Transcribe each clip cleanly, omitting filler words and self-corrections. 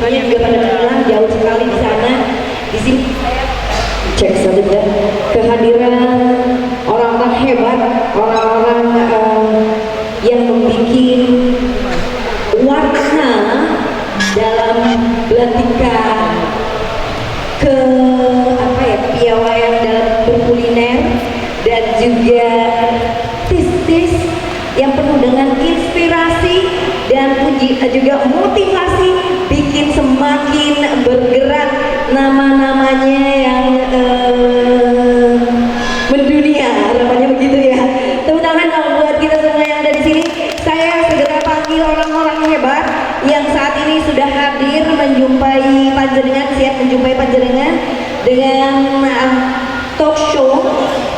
soalnya udah pada bilang jauh sekali di sana. Di sini cek saja kehadiran orang-orang hebat, orang-orang yang membuat warna dalam belantika ke apa ya, piawaian dalam berkuliner dan juga tis-tis yang penuh dengan inspirasi dan juga motivasi, bikin semakin bergerak nama-namanya yang mendunia, namanya begitu ya. Tepuk tangan dong buat kita semua yang ada di sini. Saya segera panggil orang-orang hebat yang saat ini sudah hadir menjumpai panjenengan, siap menjumpai panjenengan dengan talk show,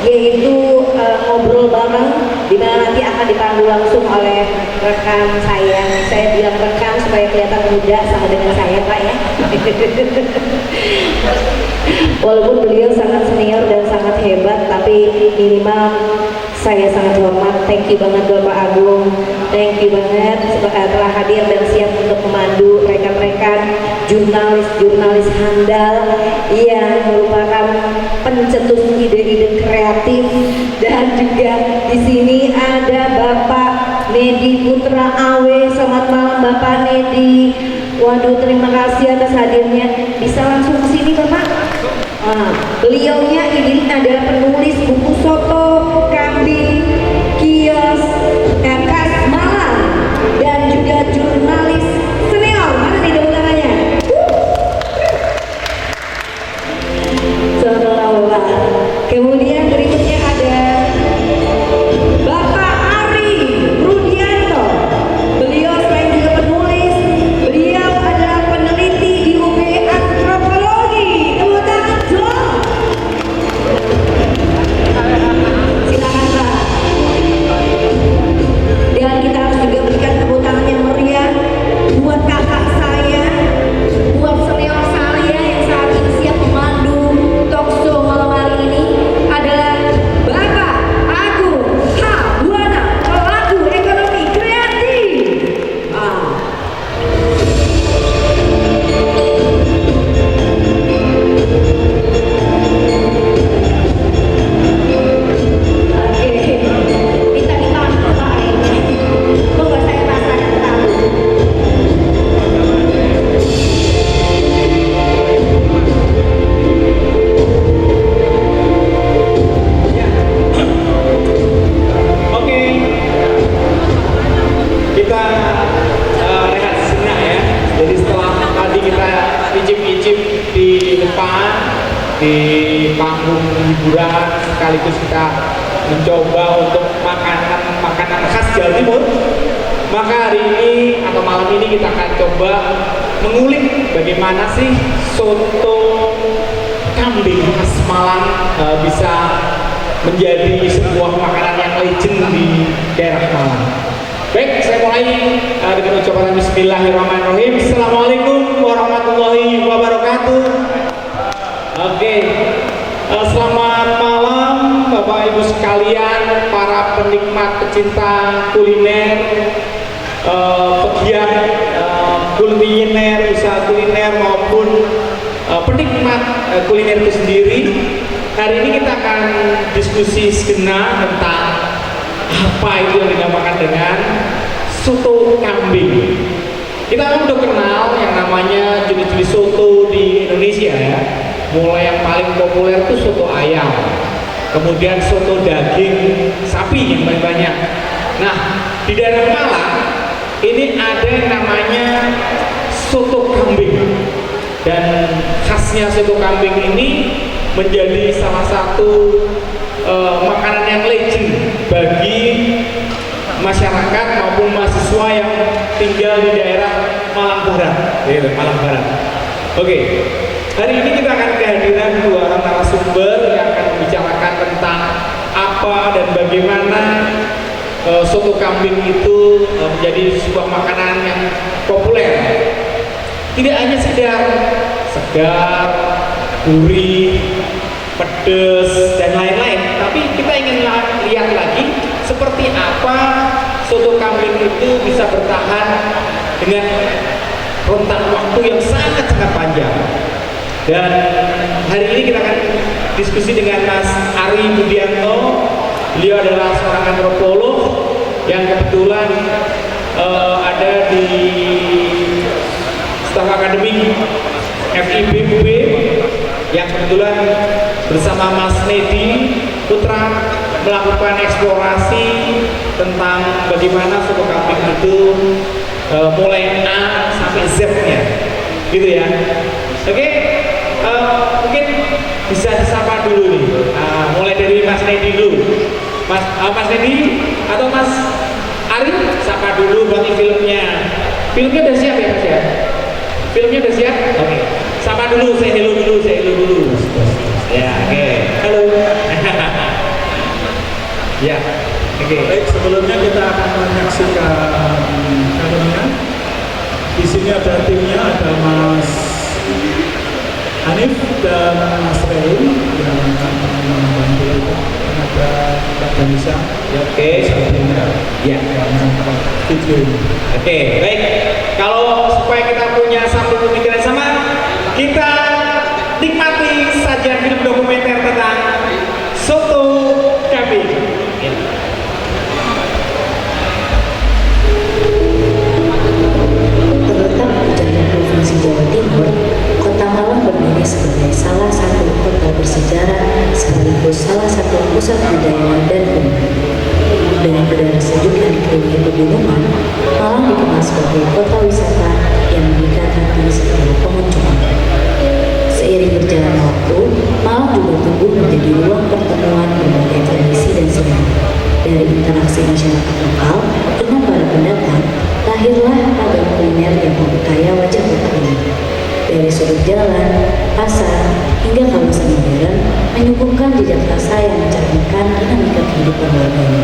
yaitu ngobrol bareng, dimana nanti akan dipandu langsung oleh rekan saya. Saya bilang rekan supaya kelihatan muda sama dengan saya, Pak ya. Walaupun beliau sangat senior dan sangat hebat, tapi minimal saya sangat hormat. Thank you banget Bapak Agung, thank you banget telah hadir dan siap untuk memandu rekan-rekan jurnalis handal yang merupakan pencetus ide-ide kreatif. Dan juga di sini ada Bapak Nedi Putra Awe. Selamat malam Bapak Nedi. Waduh, terima kasih atas hadirnya. Bisa langsung ke sini Bapak. Beliaunya ini adalah penulis buku Soto Kambing Kios khas Malang dan juga jurnalis senior. Mana nih tepuk tangannya? Selamat. Kemudian berikutnya ada Bapak Ari Rudianto. Beliau selain juga penulis, beliau adalah peneliti di UB Antropologi. Tepuk tangan dong. Silakan Pak. Dan kita harus juga berikan tepuk tangan yang meriah buat kakak saya, buat senior saya yang saat ini siap memandu talk show malam hari ini, adalah Bapak Agung H. Buana, pelaku ekonomi kreatif. Oke, minta dibantu Pak. Kok nggak saya rasakan tahu? Oke, kita rehat sejenak ya. Jadi setelah tadi kita icip-icip di depan di panggung hiburan, sekaligus kita mencoba untuk makanan khas Jawa Timur, maka hari ini atau malam ini kita akan coba mengulik bagaimana sih soto kambing khas Malang bisa menjadi sebuah makanan yang legend di daerah Malang. Baik, saya mulai dengan ucapan Bismillahirrahmanirrahim. Assalamualaikum warahmatullahi wabarakatuh. Oke, selamat malam Bapak Ibu sekalian, para penikmat pecinta kuliner, pegiat kuliner, usaha kuliner maupun penikmat kuliner itu sendiri. Hari ini kita akan diskusi sejenak tentang apa itu yang dinamakan dengan soto kambing. Kita kan udah kenal yang namanya jenis-jenis soto di Indonesia ya. Mulai yang paling populer itu soto ayam, kemudian soto daging sapi yang paling banyak. Nah, di daerah Malang ini ada yang namanya soto kambing. Dan khasnya soto kambing ini menjadi salah satu makanan yang legend bagi masyarakat maupun mahasiswa yang tinggal di daerah Malang Barat. Malang Barat. Oke, hari ini kita akan kehadiran dua orang narasumber yang akan membicarakan tentang apa dan bagaimana soto kambing itu menjadi sebuah makanan yang populer. Tidak hanya sekedar segar, gurih, pedas dan lain-lain, tapi kita ingin lihat lagi seperti apa soto kambing itu bisa bertahan dengan rentang waktu yang sangat sangat panjang. Dan hari ini kita akan diskusi dengan Mas Ari Budianto. Beliau adalah seorang antropolog yang kebetulan ada di staf akademik FIB UB, yang kebetulan bersama Mas Nedi Putra melakukan eksplorasi tentang bagaimana suku kambing itu mulai A sampai Z-nya, gitu ya. Oke, mungkin bisa disapa dulu nih. Mulai dari Mas Nedi dulu. Mas Nedi atau Mas Ari, sapa dulu buat filmnya. Filmnya udah siap ya Mas ya? Filmnya udah siap? Oke. Sapa dulu, saya hello dulu. Ya, oke. Halo. Ya, oke. Baik, sebelumnya kita akan menyaksikan filmnya. Di sini ada timnya, ada Mas Hanif dan Mas Reun yang akan membantu. Ada Mbak Danisa. Oke. Ya. Video ini. Oke, baik. Kalau supaya kita punya satu pemikiran sama, kita nikmati saja film dokumenter tentang soto kambing. Terletak di ujung Provinsi Jawa Timur, Kota Malang berdiri sebagai salah satu kota bersejarah sekaligus salah satu pusat budaya dan budaya. Dengan udara sejuk yang dikelilingi pegunungan, Malang dikenal sebagai kota wisata yang memikat hati setiap pengunjung. Seiring berjalannya waktu, Malang juga tumbuh menjadi ruang pertemuan berbagai tradisi dan seni. Dari interaksi masyarakat lokal dengan para pendatang, lahirlah ragam kuliner yang memperkaya wajah kota ini. Dari sudut jalan, pasar, hingga kawasan modern, menyuguhkan jejak rasa yang mencerminkan dinamika kehidupan warganya.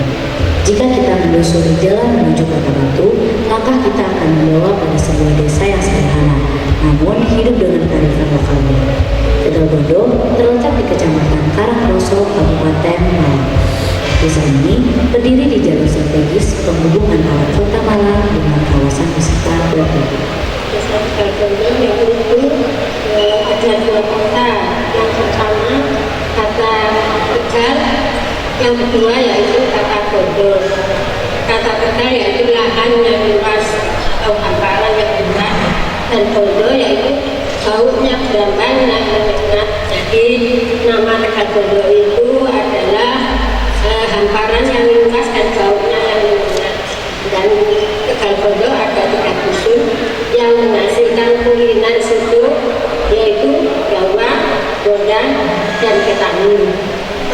Jika kita menelusuri jalan menuju Kota Batu, langkah kita akan membawa pada sebuah desa yang sederhana, namun hidup dengan kearifan lokalnya. Tegal Bodo terletak di Kecamatan Karangproso, Kabupaten Malang. Desa ini berdiri di jalur strategis penghubung antara Kota Malang dengan kawasan wisata Batu. Desa Tegal Bodo yaitu ada dua kata. Yang pertama kata Tegal, yang kedua yaitu kata Bodo. Kata Tegal yaitu lahan yang luas atau hamparan yang luas, dan Bodo yaitu bautnya berambang yang menyengat. Jadi nama Tegal Bodo itu adalah hamparan yang luas dan bautnya yang menyengat. Dan Tegal Bodo ada 3 dusun yang menghasilkan kuliner soto, yaitu Jawa, Bondan, dan Ketani.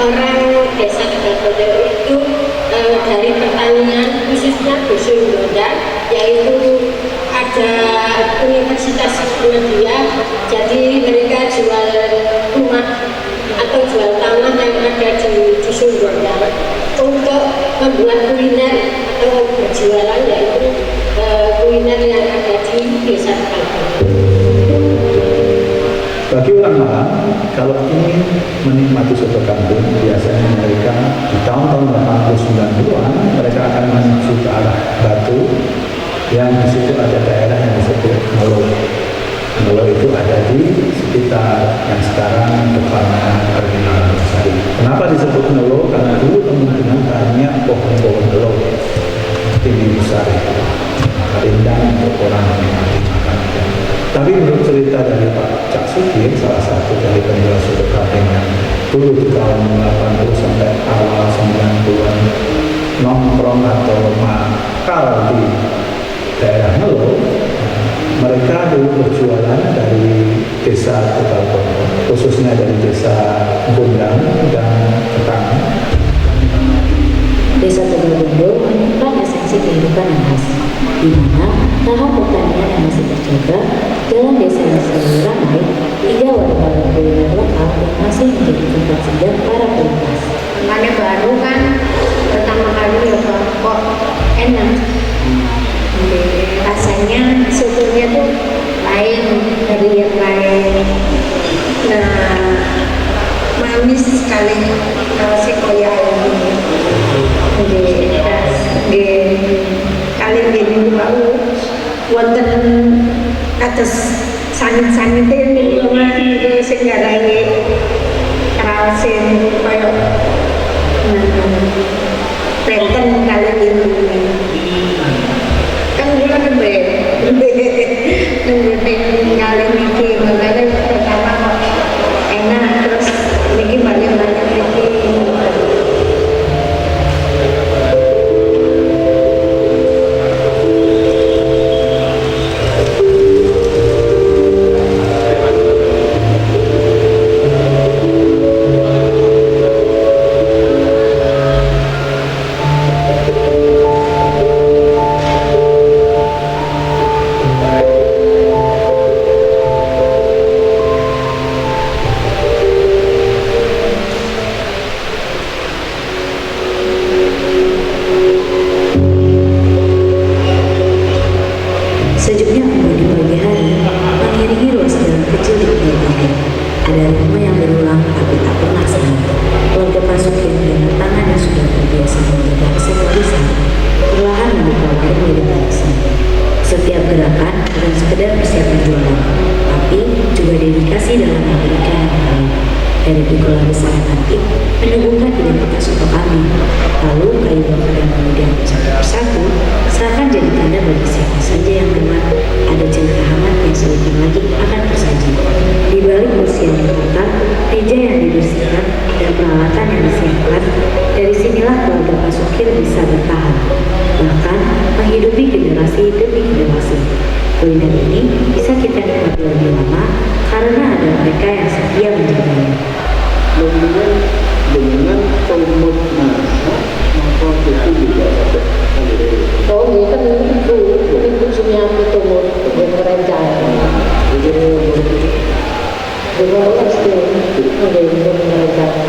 Orang desa Tegal Bodo itu dari pertanian, khususnya dusun Bondan, yaitu ada universitas media, jadi mereka jual rumah atau jual tanah yang ada di dusun Bondan untuk membuat kuliner atau berjualan, yaitu kuliner yang ada di desa Tegal Bodo. Bagi orang Malang, kalau ingin menikmati soto kambing, biasanya mereka di tahun-tahun 80-90-an mereka akan menuju ke arah Batu, yang di situ ada daerah yang disebut Nolo. Nolo itu ada di sekitar yang sekarang depannya Terminal Sari. Kenapa disebut Nolo? Karena dulu kemungkinan banyak pohon-pohon Nolo tinggi besar, rindang untuk orang menikmati makan. Tapi menurut cerita dari Pak Cak Sukir, salah satu dari penjual soto kambing yang dulu di tahun 80 sampai awal 90-an nongkrong atau makal di daerah Nelo, mereka dulu berjualan dari desa Tegal Bodo, khususnya dari desa Bundang dan Ketang. Desa Tegal Bodo menyimpan esensi kehidupan yang khas, di mana lahan pertanian yang masih terjaga, jalan desa yang selalu ramai, hingga warung-warung kuliner lokal yang masih menjadi tempat singgah para pelintas. Mana baru kan pertama kali ya kok enak. Rasanya sotonya tuh lain dari yang lain. Nah, manis sekali si koya ini. Di kali ini bau wonten atas sanit-sanite lingkungan itu sing garai rasin koyo benten kali ini kan gula gede kali ini makanya pertama kok enak terus ini balik ini Sejuknya embun di pagi hari mengiringi ruas jalan kecil di pinggir pantai. Ada rumah yang berulang tapi tak pernah senang. Keluarga Pasukin dengan tangan yang sudah terbiasa menjaga aksi warisan perlahan membuka waktu menjadi warisan. Setiap gerakan bukan sekedar persiapan jualan, tapi juga dedikasi dalam memberikan yang terbaik. Dari pikul habis sangat antik meneguhkan identitas untuk kami. Lalu kayu bakar yang kemudian satu persatu seakan jadi tanda bagi siapa saja yang gemar ada cerita hangat yang sebentar lagi akan tersaji. Di balik kursi yang ditata, meja yang dibersihkan, dan peralatan yang disiapkan, dari sinilah keluarga Pasukir bisa bertahan, bahkan menghidupi generasi demi generasi. Kuliner ini bisa kita nikmati lebih lama karena ada mereka yang setia menjaganya. Dengan comot masa maka itu juga ada oh iya kan ibu Sumiati tumut yang merencana dengan pasti ada yang merencana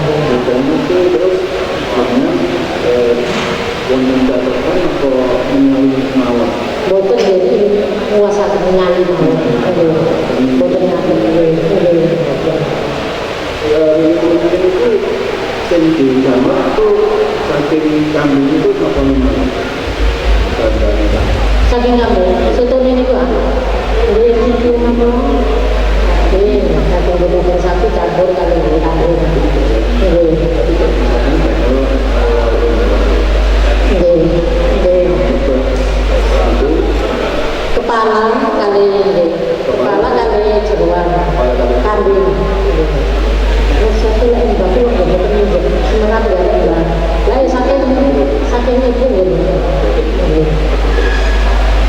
terus hanya yang mendapatkan atau menyalur mawar boten jadi menguasai mengalir boten ngatur itu tinggi sama itu saking kambing itu apa namanya? saking kamu soto ini gua ini itu apa ini saking betul sapi campur kali ini campur kepala kali jeruan kambing terus satu lagi bapak yang betul semangat dari lah lain saking itu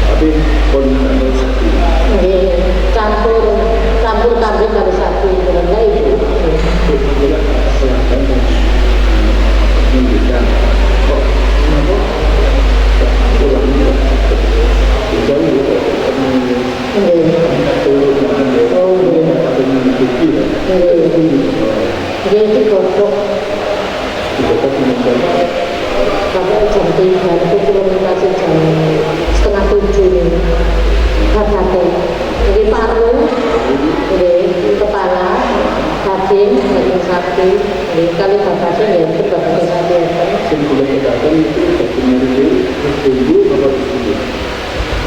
tapi pun ada sapi campur kambing dari sapi dengan lain itu juga selatan menunjukkan kok kenapa pulang jauh dia itu godok sampai jam 3 itu komunikasi jam 6:30 hati jadi paru kepala daging sapi kali bapaknya ya itu bapaknya sapi sebelum datang itu kemudian tunggu apa tunggu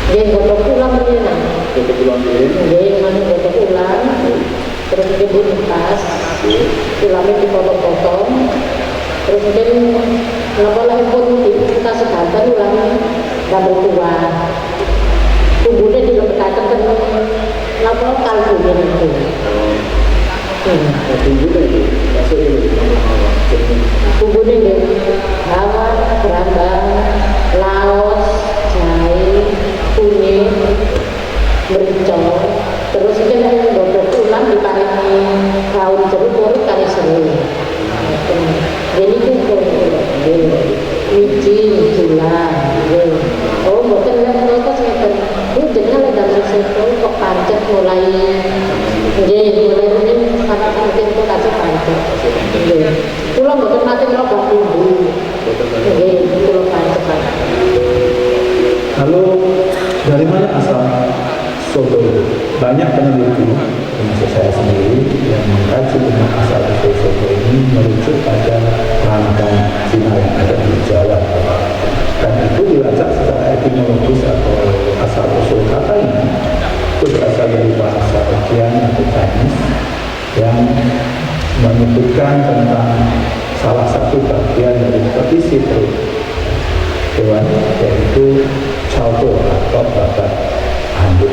dia godok pulang dia nah pulang dia mana godok pulang terus dia buntas tulangnya dipotong-potong terus kemudian lalu pun kita sebatas ulangnya double tua tubuhnya dilekatkan ke lalu kalbunya itu tubuhnya itu masuk ini tubuhnya itu bawang, berambang, laos, jahe, kunyit, merica terus itu yang godok ulang diparingi daun jeruk kali seru jadi itu wiji, gula oh bukan mereka sempat itu dengan dalam situ kok pancet mulai ini karena mungkin itu kasih pancet pulang bukan mati merokok bumbu pulang pancet lalu dari mana asal soto itu? Banyak peneliti termasuk saya sendiri yang mengkaji tentang asal usul soto ini merujuk pada peranakan Cina yang ada di Jawa dan itu dilacak secara etimologis atau asal usul kata ini itu berasal dari bahasa menyebutkan tentang salah satu bagian dari tradisi Dewan, yaitu Chalto atau babat handuk.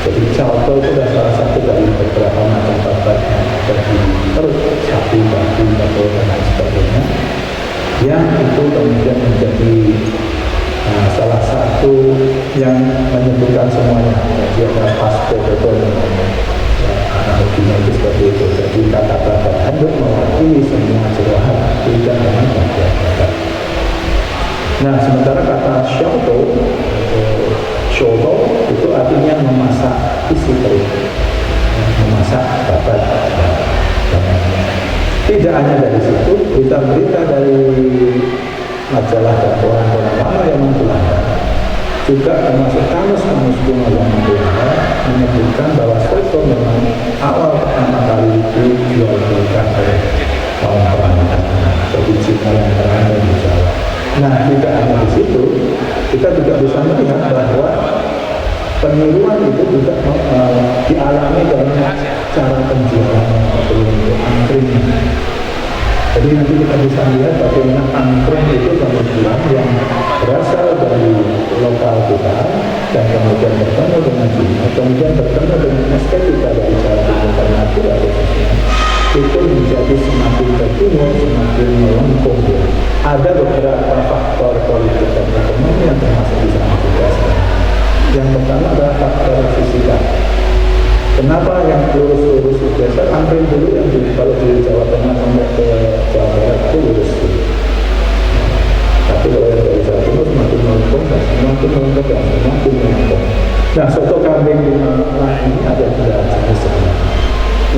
Jadi Chalto itu adalah salah satu dari beberapa macam babat yang ada di perut sapi, babi, babi, dan lain sebagainya, yang itu kemudian menjadi salah satu yang menyebutkan semuanya. Jadi ada pasto betul, analoginya itu seperti itu. Jadi kata babat handuk mewakili semua jerohan, tidak hanya bagian babat. Nah, sementara kata shoto itu artinya memasak isi perut, memasak babat. Tidak hanya dari situ, berita-berita dari majalah dan koran-koran lama yang Belanda juga termasuk kamus-kamus kuno yang Belanda menyebutkan bahwa soto memang awal pertama kali itu dijual-belikan oleh kaum perantau, jadi Cina yang berada di Jawa. Nah, tidak hanya di situ, kita juga bisa melihat bahwa peniruan itu juga dialami dalam cara penjualan atau angkring. Jadi nanti kita bisa lihat bagaimana angkring itu kemudian yang berasal dari lokal kita dan kemudian bertemu dengan Cina, kemudian bertemu dengan estetika dari Jawa Timur dan Madura, itu menjadi semakin bertumbuh, semakin melengkung. Ada beberapa faktor politik dan ekonomi yang termasuk di sana juga. Yang pertama adalah faktor fisika. Kenapa yang lurus-lurus itu biasa angkring dulu yang kalau di Jawa Tengah sampai ke Jawa Barat itu lurus dulu. Tapi kalau yang dari Jawa Timur semakin melengkung dan semakin melengkung dan semakin melengkung. Nah, soto kambing di Malang ini ada dua jenis sebenarnya.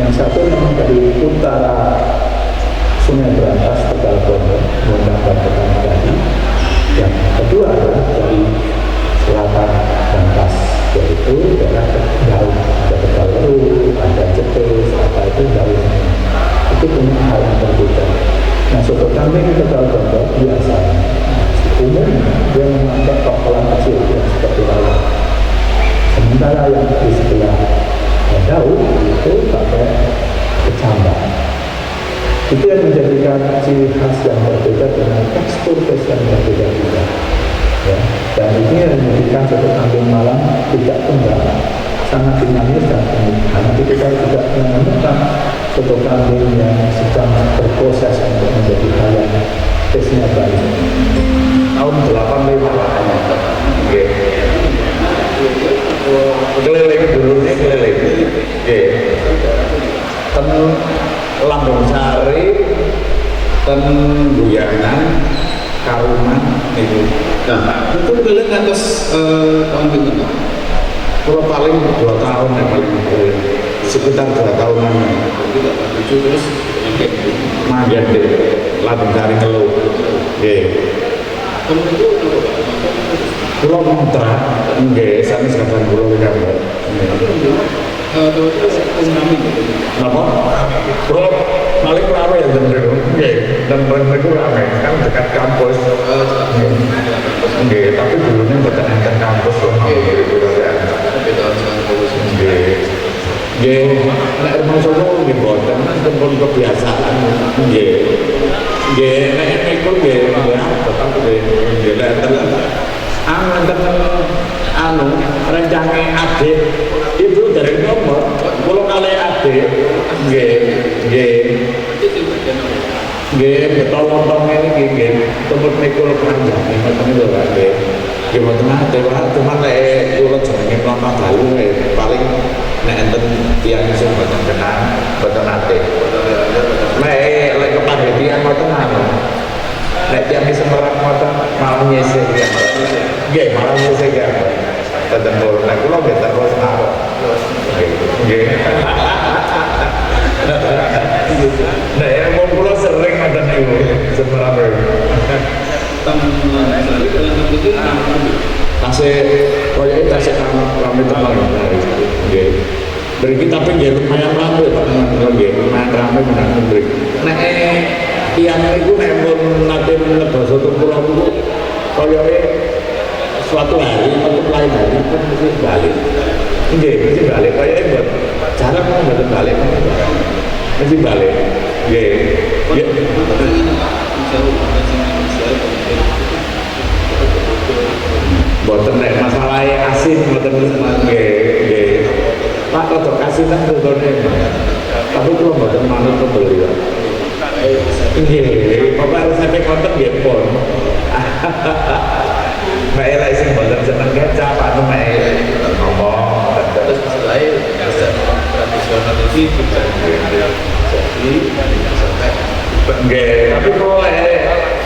Yang satu memang dari utara Sungai Berantas, Tegal Pondok, menggunakan petani tadi. Yang kedua adalah dari selatan Berantas, yaitu daerah Daun, ada Tegal Leru, ada Cetes, apa itu Daun. Itu punya hal yang berbeda. Nah, soto kambing di Tegal Pondok biasanya umumnya dia memakai kokolan kecil yang seperti lalat. Sementara yang di sebelah Daun itu pakai kecambah. Itu yang menjadikan ciri khas yang berbeda dengan tekstur taste yang berbeda juga. Ya. Dan ini yang menjadikan soto kambing Malang tidak tunggal, sangat dinamis dan unik. Nanti kita juga menemukan soto kambing yang sedang berproses untuk menjadi hal yang taste-nya baik. Tahun 85 oke. Keliling dulu nih, keliling. Oke. Ten Lambung Sari, ten Buyangan, Karuman itu. Nah, itu kalian atas tahun itu? Kurang paling 2 tahun ya paling sekitar 2 tahunan. Terus Manggil deh, Lambung Sari Ngeluh. Oke. kamu itu Pulau Montra, enggak, sana sekarang pulau gambar. Kenapa? Pulau paling ramai ya dan itu ramai, kan dekat kampus. Enggak, tapi dulunya bukan enten kampus loh. Enggak, nek rumah Solo nggih boten, tempun kebiasaan. Enggak, nek niku nggih tetap nggih rencane adik itu dari nomor kalau kali adik betul lontong ini nggih tempat mikul panjang ini lho adik nggih mboten nate wae cuma lek kula jenenge lontong dalu paling nek enten tiyang sing mboten kenal mboten nate lek kepanitiaan mboten anu nek tiyang Semarang mboten malah nyisih nggih malah nyisih ya Tentang nek kula nggih terus arep. Nggih. Nek yang kula sering ngoten niku sebenarnya. Tasih koyoke tasih rame tenan. Nggih. Mriki tapi nggih lumayan rame Pak. Nggih, lumayan rame menawa mriki. Nek tiyang niku nek pun nate mlebu soto kula niku koyoke suatu hari atau lain hari pun mesti balik. Enggak, mesti balik. Kayaknya buat jarang mau balik. ngaji balik. Nggih. Nggih. Mboten nek masalahe asin mboten nggih. Pak rada kasinan contohnya. Tapi kalau mboten manut pembeli. Nggih, Bapak harus sampai konten nggih pun. Mbak Ela sing mboten seneng kecap anu mek ngomong terus selain tradisional ini bisa jadi sampai nggih, tapi kalau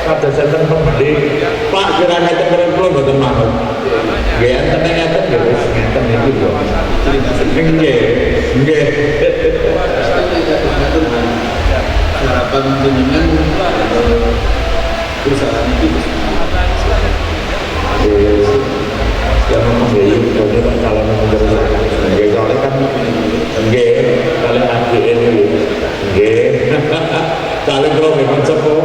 kada seneng pembeli Pak kira ngeten kira kula mboten manut. Nggih, enten ngeten nggih wis ngeten iki lho. Nggih, nggih. Harapan jenengan perusahaan itu yang membiayai banyak calon pekerja nggih soalnya kan nggih paling lagi ini nggih paling kalau memang sepuh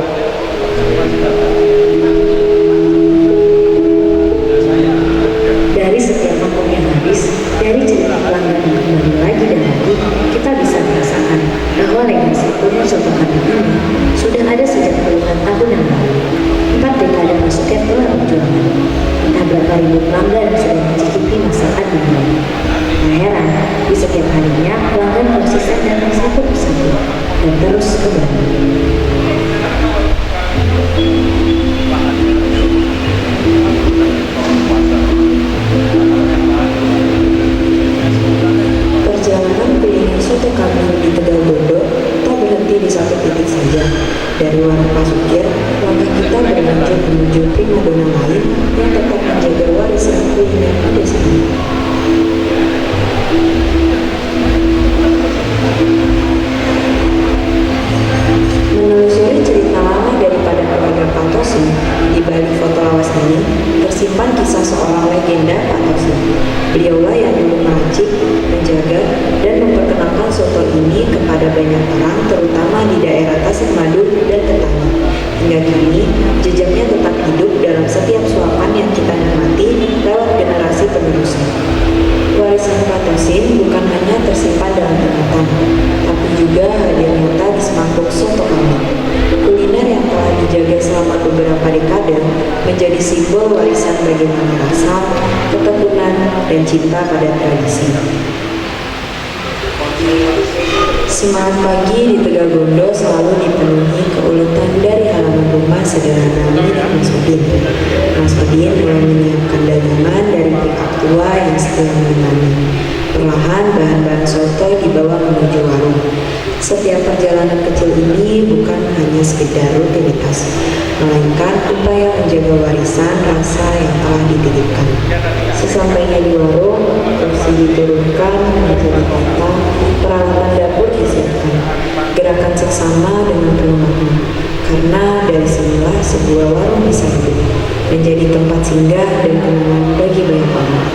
Dari setiap mangkok yang habis, dari cerita pelanggan yang kembali lagi dan lagi, kita bisa merasakan bahwa legasi punya soto kambing ini sudah ada sejak puluhan tahun yang lalu. 4 dekade masuknya telah perjuangan. Entah berapa ribu pelanggan sudah mencicipi masakan ini. Nah heran, di setiap harinya pelanggan konsisten datang satu persatu dan terus kembali. Perjalanan kuliner soto kambing di Tegal Bondo tak berhenti di satu titik saja. Dari warung Pasukir, langkah kita berlanjut menuju primadona lain yang tetap menjaga warisan kuliner di desa ini. Menelusuri cerita lama daripada keluarga Pantosi, di balik foto lawas ini tersimpan kisah seorang legenda Pantosi. Beliaulah yang dulu meracik, menjaga, dan memperkenalkan soto ini kepada banyak orang, terutama di daerah Tasikmadu dan tetangga. Hingga kini, jejaknya tetap hidup dalam setiap suapan yang kita nikmati lewat generasi penerusnya. Warisan Pantosin bukan hanya tersimpan dalam ingatan, tapi juga hadir nyata di semangkuk soto kambing. Kuliner yang telah dijaga selama beberapa dekade menjadi simbol warisan bagaimana rasa, ketekunan, dan cinta pada tradisi. Semangat pagi di Tegal Bondo selalu dipenuhi keuletan dari halaman rumah sederhana milik Mas Udin. Mas Udin mulai menyiapkan dagangan dari pihak tua yang setia menemani. Perlahan bahan-bahan soto dibawa menuju warung. Setiap perjalanan kecil ini bukan hanya sekedar rutinitas, melainkan upaya menjaga warisan rasa yang telah dititipkan. Sesampainya di warung, kursi diturunkan menjadi tata, peralatan dapur disiapkan. Gerakan seksama dengan penuh makna, karena dari sinilah sebuah warung bisa hidup, menjadi tempat singgah dan kenangan bagi banyak orang.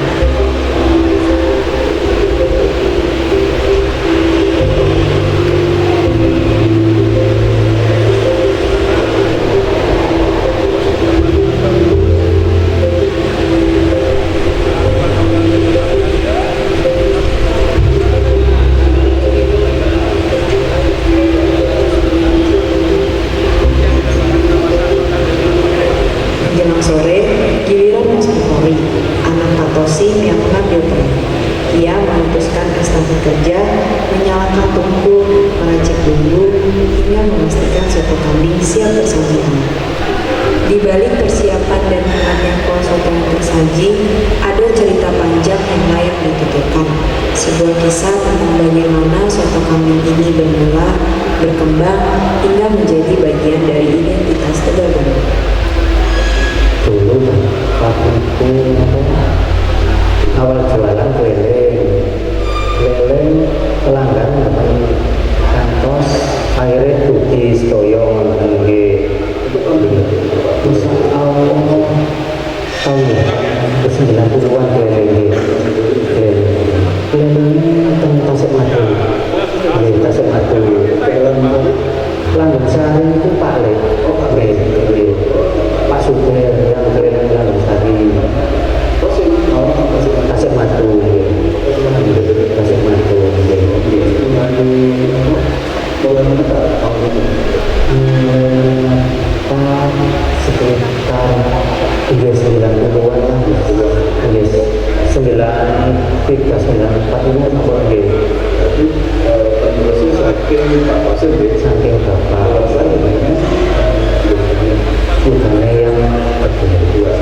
Menjelang sore, giliran Mas Bukhari, anak Patosi yang mengambil peran. Ia memutuskan estafet kerja, menyalakan tungku, meracik bumbu, hingga memastikan soto kambing siap tersajikan. Di balik persiapan dan hangatnya kuah soto yang tersaji, ada cerita panjang yang layak dituturkan. Sebuah kisah tentang bagaimana soto kambing ini bermula, berkembang, hingga menjadi bagian dari identitas Tegal Bondo. Dulu waktu itu awal jualan leleng pelanggan teman kantos akhirnya tuki stoyong nggih terus awal tahun ke 90-an leleng tentang Tasikmadu film Langgeng Sari itu Pak Le Pak Supir yang keren Langgeng Sari Tasikmadu Mulai menetap tahun itu. Sekitar 90-an lah, 94 ini apa lagi? Tapi penerusnya saking Pak Pasir deh, Saking bapak alasan namanya bukannya yang dua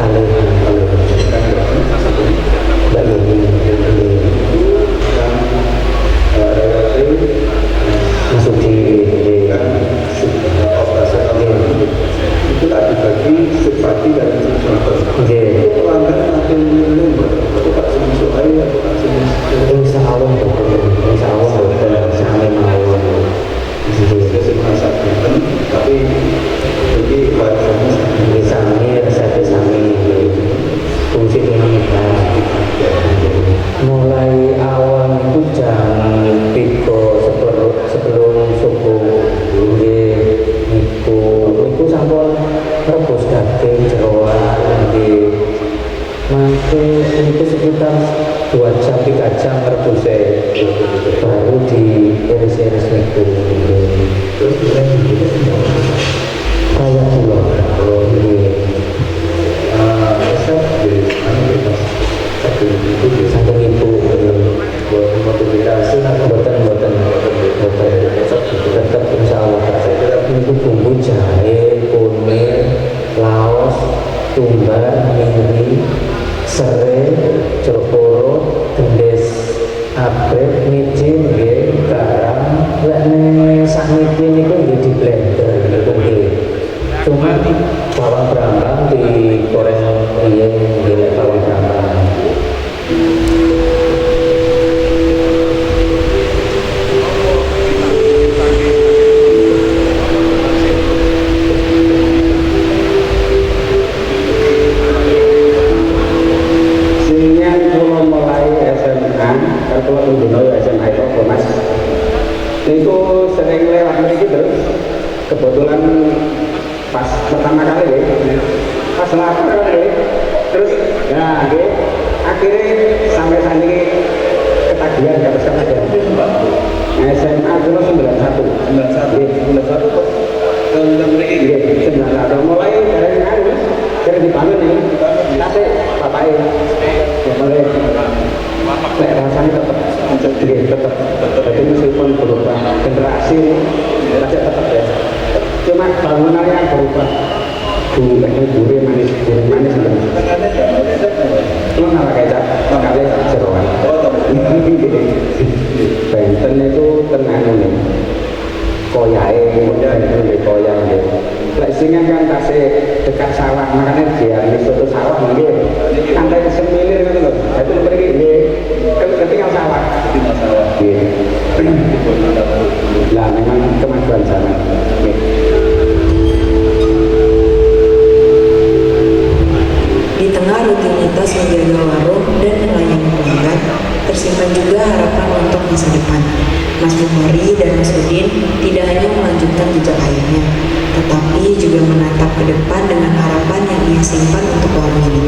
kalau Mbak Yuni masuk di itu tak dibagi subpati dan subsumber. Pelanggan nanti minum aku tak semisal air, aku tak semisal insya Allah betul sampai mawon saya merasa bingung, tapi jadi wajahnya sami resepnya sami fungsi dinamika mulai awal itu jam 3 sebelum subuh itu sampun rebus daging jeroan masih itu sekitar 2 jam 3 jam rebusnya baru diiris-iris itu terus kayak pulau kalau ini resep di bebas satu itu di sampai ibu buat modifikasi tetap insya Allah itu bumbu jahe, kunyit, laos, tumbar, miri, serai, jeruk purut, gendis, abrit, micin, garam, lek sak niki niku di blender niku nggih. Cuma bawang brambang digoreng riyen nggih bawang brambang. Kalau dulu SMA itu Mas itu sering lewat ini terus kebetulan pas pertama kali pas lapar terus ya akhirnya sampai saat ini ketagihan terus SMA dulu 91 mulai dari dibangun nih tapi bapaknya rasanya tetap jadi meskipun berubah generasi masih tetap ya cuma bangunannya yang berubah gurih manis itu nama kecap kali jeroan Benten itu tenang nih koyang lek singan kan tasih dekat sawah makanya dia di suatu sawah mungkin andai semilir gitu loh itu pergi ketinggal sawah lah memang kemajuan zaman Di tengah rutinitas menjaga warung dan melayani pelanggan, tersimpan juga harapan untuk masa depan. Mas Bukhari dan Mas Udin tidak hanya melanjutkan jejak ayahnya, tetapi juga menatap ke depan dengan harapan yang ia simpan untuk warung ini.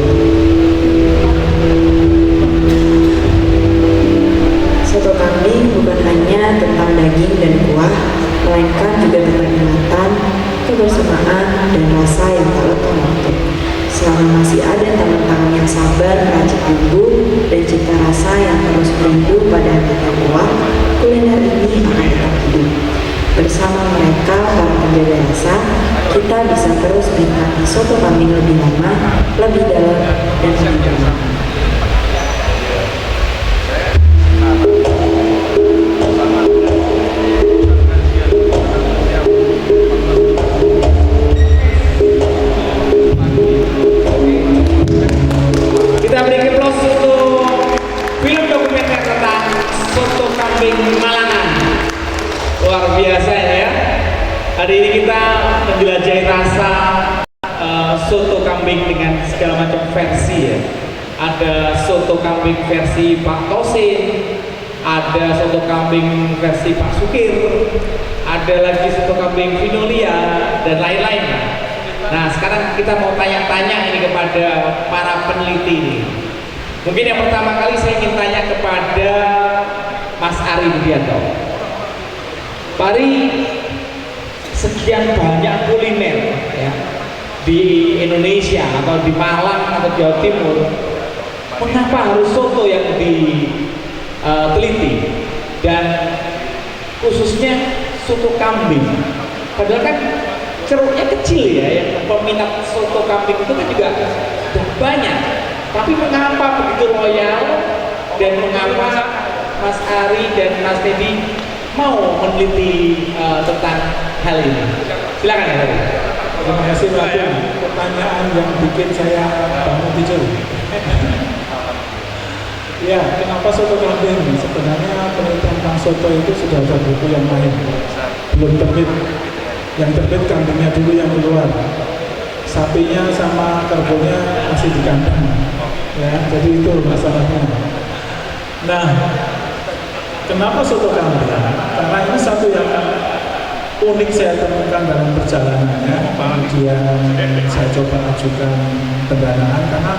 Soto kambing bukan hanya tentang daging dan kuah, melainkan juga tentang ingatan, kebersamaan, dan rasa yang tak lekang waktu. Selama masih ada tangan-tangan yang sabar meracik bumbu dan cita rasa yang terus merindu pada aneka kuah, kuliner ini akan tetap hidup. Bersama mereka, para penjaga rasa, kita bisa terus menikmati soto kambing lebih lama, lebih dalam, dan lebih bermakna. Kita beri aplaus untuk film dokumenter tentang soto kambing Malangan. Luar biasa ya. Hari ini kita menjelajahi rasa soto kambing dengan segala macam versi ya. Ada soto kambing versi Pak Tosin, ada soto kambing versi Pak Sukir, ada lagi soto kambing Vinolia dan lain-lain. Nah, sekarang kita mau tanya-tanya ini kepada para peneliti ini. Mungkin yang pertama kali saya ingin tanya kepada Mas Ari Budianto. Dari sekian banyak kuliner ya di Indonesia atau di Malang atau Jawa Timur, mengapa harus soto yang diteliti dan khususnya soto kambing? Padahal kan ceruknya kecil ya, yang peminat soto kambing itu kan juga sudah banyak. Tapi mengapa begitu loyal dan mengapa Mas Ari dan Mas Teddy mau meneliti tentang hal ini? Silakan ya. Terima kasih Pak. Pertanyaan yang bikin saya bangun tidur. Ya, kenapa soto kambing? Sebenarnya penelitian tentang soto itu sudah ada buku yang lain, belum terbit. Yang terbit kambingnya dulu yang keluar, sapinya sama kerbaunya masih di kandang. Ya, jadi itu masalahnya. Nah, kenapa soto kambing? Karena ini satu yang unik saya temukan dalam perjalanannya. Kemudian saya coba ajukan pendanaan karena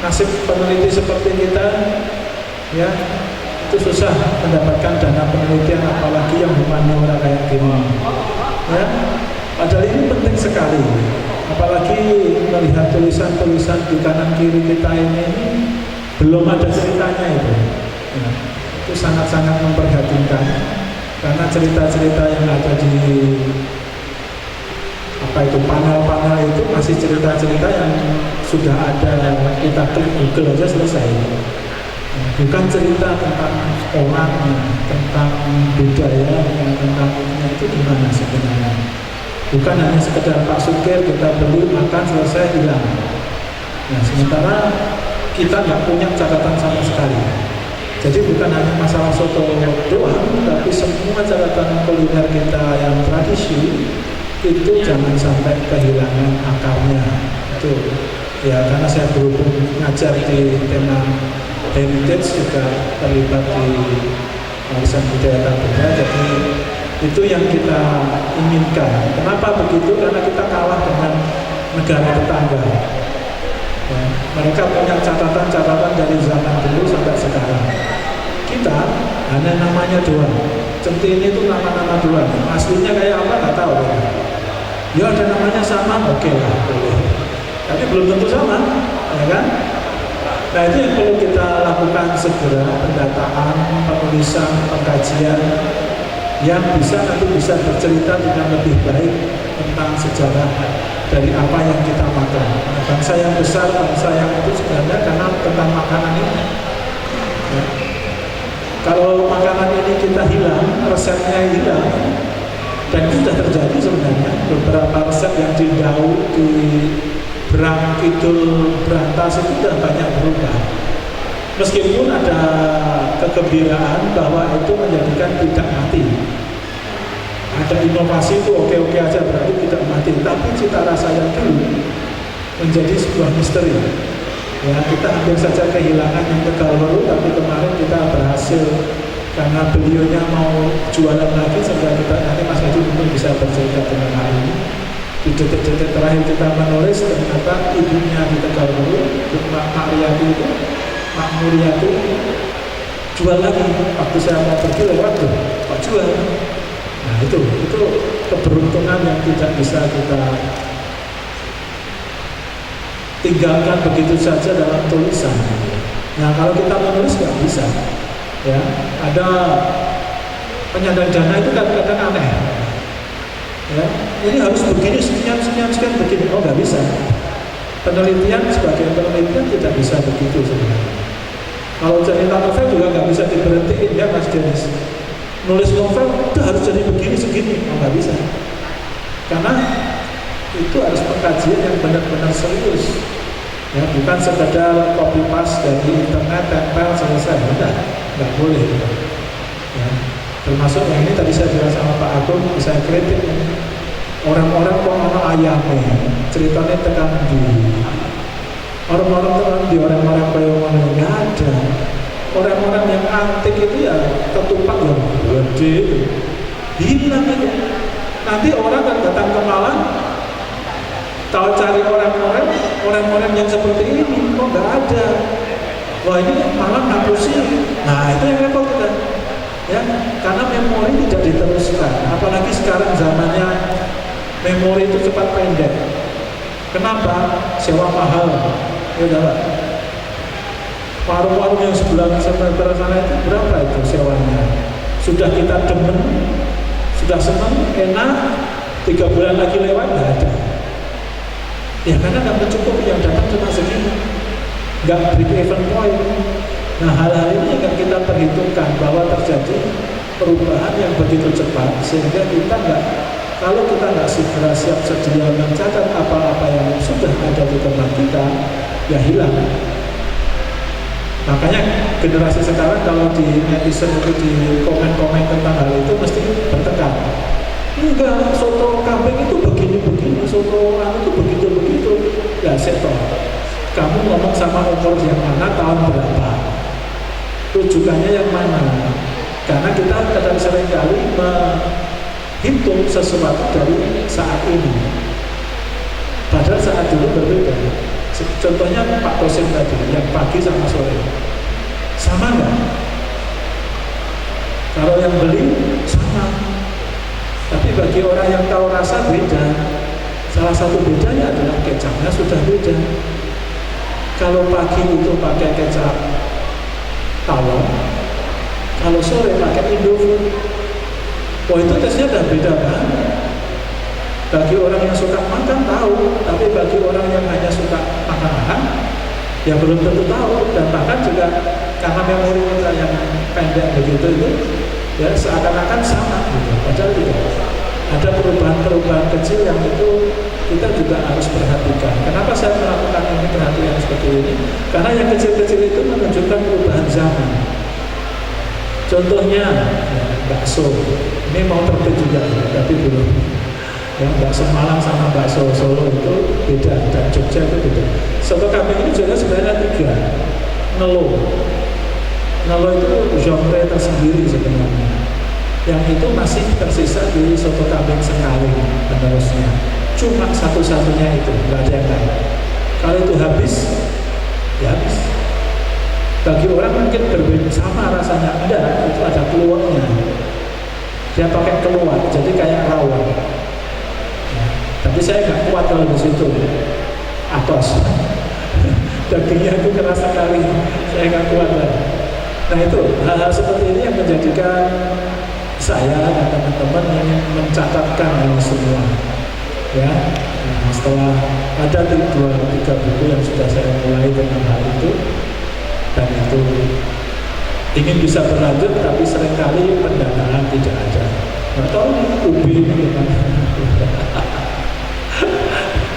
nasib peneliti seperti kita, ya, itu susah mendapatkan dana penelitian, apalagi yang humaniora kayak gini. Ya, padahal ini penting sekali. Apalagi melihat tulisan-tulisan di kanan kiri kita ini belum ada ceritanya itu. Ya, itu sangat-sangat memprihatinkan karena cerita-cerita yang ada di panel-panel itu masih cerita-cerita yang sudah ada, kita klik Google aja selesai. Bukan cerita tentang orangnya, tentang budaya, tentang itu gimana sebenarnya. Bukan hanya sekedar Pak Sukir kita beli makan selesai hilang. Nah, sementara kita nggak punya catatan sama sekali. Jadi bukan hanya masalah soto doang, tapi semua catatan kuliner kita yang tradisi itu jangan sampai kehilangan akarnya. Itu ya, karena saya berhubung ngajar di tema heritage, juga terlibat di warisan budaya tak benda, jadi itu yang kita inginkan. Kenapa begitu? Karena kita kalah dengan negara tetangga. Ya, mereka punya catatan-catatan dari zaman dulu sampai sekarang. Kita hanya namanya doang. Centini itu nama-nama doang. Aslinya kayak apa nggak tahu. Ya ada namanya sama, oke lah, boleh. Tapi belum tentu sama, ya kan? Nah, itu yang perlu kita lakukan segera, pendataan, penulisan, pengkajian yang bisa nanti bisa bercerita dengan lebih baik tentang sejarah dari apa yang kita makan. Nah, bangsa yang besar, bangsa yang itu sebenarnya karena tentang makanan ini. Ya. Kalau makanan ini kita hilang, resepnya hilang, dan itu sudah terjadi sebenarnya. Beberapa resep yang di Daud, di Berang Kidul, Berantas itu sudah banyak berubah. Meskipun ada kegembiraan bahwa itu menjadikan tidak mati. Ada inovasi itu oke-oke aja, berarti tidak mati. Tapi cita rasa yang dulu menjadi sebuah misteri. Ya, kita hampir saja kehilangan yang Tegalwaru, tapi kemarin kita berhasil karena beliaunya mau jualan lagi, sehingga kita nanti Mas Edi mungkin bisa bercerita dengan hal ini. Di detik-detik terakhir kita menulis, ternyata ibunya di Tegalwaru, Mak Mariati itu, Mak Muriati jual lagi. Waktu saya mau pergi lewat tuh, kok jual? Nah itu keberuntungan yang tidak bisa kita tinggalkan begitu saja dalam tulisan. Nah kalau kita menulis nggak bisa, ya. Ada penyandang dana itu kadang-kadang aneh. Ya, ini harus begini, sekian begini, oh nggak bisa. Penelitian sebagai penelitian tidak bisa begitu sebenarnya. Kalau cerita novel juga nggak bisa diberhentiin ya Mas Denis. Nulis novel itu harus jadi begini segini, oh nggak bisa. Karena itu harus pengkajian yang benar-benar serius. Ya, bukan sekedar copy paste dari internet, tempel selesai, nggak boleh. Ya. Termasuk yang ini tadi saya bilang sama Pak Agung, saya kritik orang-orang kok ono ayamnya, ceritanya tekan di orang-orang kaya mana nggak ada. Orang-orang yang antik itu ya ketupat yang gede, hilang itu. Nanti orang kan datang ke Malang, tahu cari orang-orang yang seperti ini, kok nggak ada. Wah ini Malang hapusin. Nah itu yang repot kita. Ya, karena memori tidak diteruskan. Apalagi sekarang zamannya memori itu cepat pendek. Kenapa? Sewa mahal. Ya udah, Pak. Warung-warung yang sebelah sana itu berapa itu sewanya? Sudah kita demen, sudah senang, enak, 3 bulan lagi lewat nggak ada. Ya karena nggak mencukupi, yang datang cuma segini, nggak beri event point. Nah hal-hal ini yang kita perhitungkan bahwa terjadi perubahan yang begitu cepat sehingga kita nggak, kalau kita nggak segera siap sedia mencatat apa-apa yang sudah ada di tempat kita, ya hilang. Makanya generasi sekarang kalau di netizen itu di komen-komen tentang hal itu mesti bertekad. Enggak, soto kambing itu begini-begini, soto orang itu begitu-begitu. Ya seto, kamu ngomong sama umur yang mana, tahun berapa, rujukannya yang mana? Karena kita kadang seringkali menghitung sesuatu dari saat ini, padahal saat dulu berbeda. Contohnya Pak Kosim tadi, yang pagi sama sore, sama nggak? Kalau yang beli sama, tapi bagi orang yang tahu rasa beda. Salah satu bedanya adalah kecapnya sudah beda. Kalau pagi itu pakai kecap tawon, kalau sore pakai Indofood. Oh itu tesnya udah beda banget. Bagi orang yang suka makan tahu, tapi bagi orang yang hanya suka makan-makan, ya belum tentu tahu. Dan bahkan juga karena memori kita yang pendek begitu itu, ya seakan-akan sama gitu. Padahal tidak. Ada perubahan-perubahan kecil yang itu kita juga harus perhatikan. Kenapa saya melakukan ini perhatian seperti ini? Karena yang kecil-kecil itu menunjukkan perubahan zaman. Contohnya bakso, ini mau terbit juga, tapi belum. Ya, bakso Malang sama bakso Solo itu beda, dan Jogja itu beda. Soto kambing ini juga sebenarnya 3. Nelo itu genre tersendiri sebenarnya. Yang itu masih tersisa di soto kambing Sengkaling penerusnya. Cuma satu-satunya itu, nggak ada yang lain. Kalau itu habis, ya habis. Bagi orang mungkin berbeda sama rasanya, enggak, itu ada keluarnya. Dia pakai keluar, jadi kayak rawon. Tapi saya nggak kuat kalau di situ, atos. Dagingnya itu keras sekali, saya nggak kuat lah. Nah itu hal-hal seperti ini yang menjadikan saya dan teman-teman ingin mencatatkan ini semua. Ya, nah, setelah ada 2-3 buku yang sudah saya mulai tentang hal itu, dan itu ingin bisa berlanjut, tapi seringkali pendanaan tidak ada. Nggak tahu ubi ini gimana.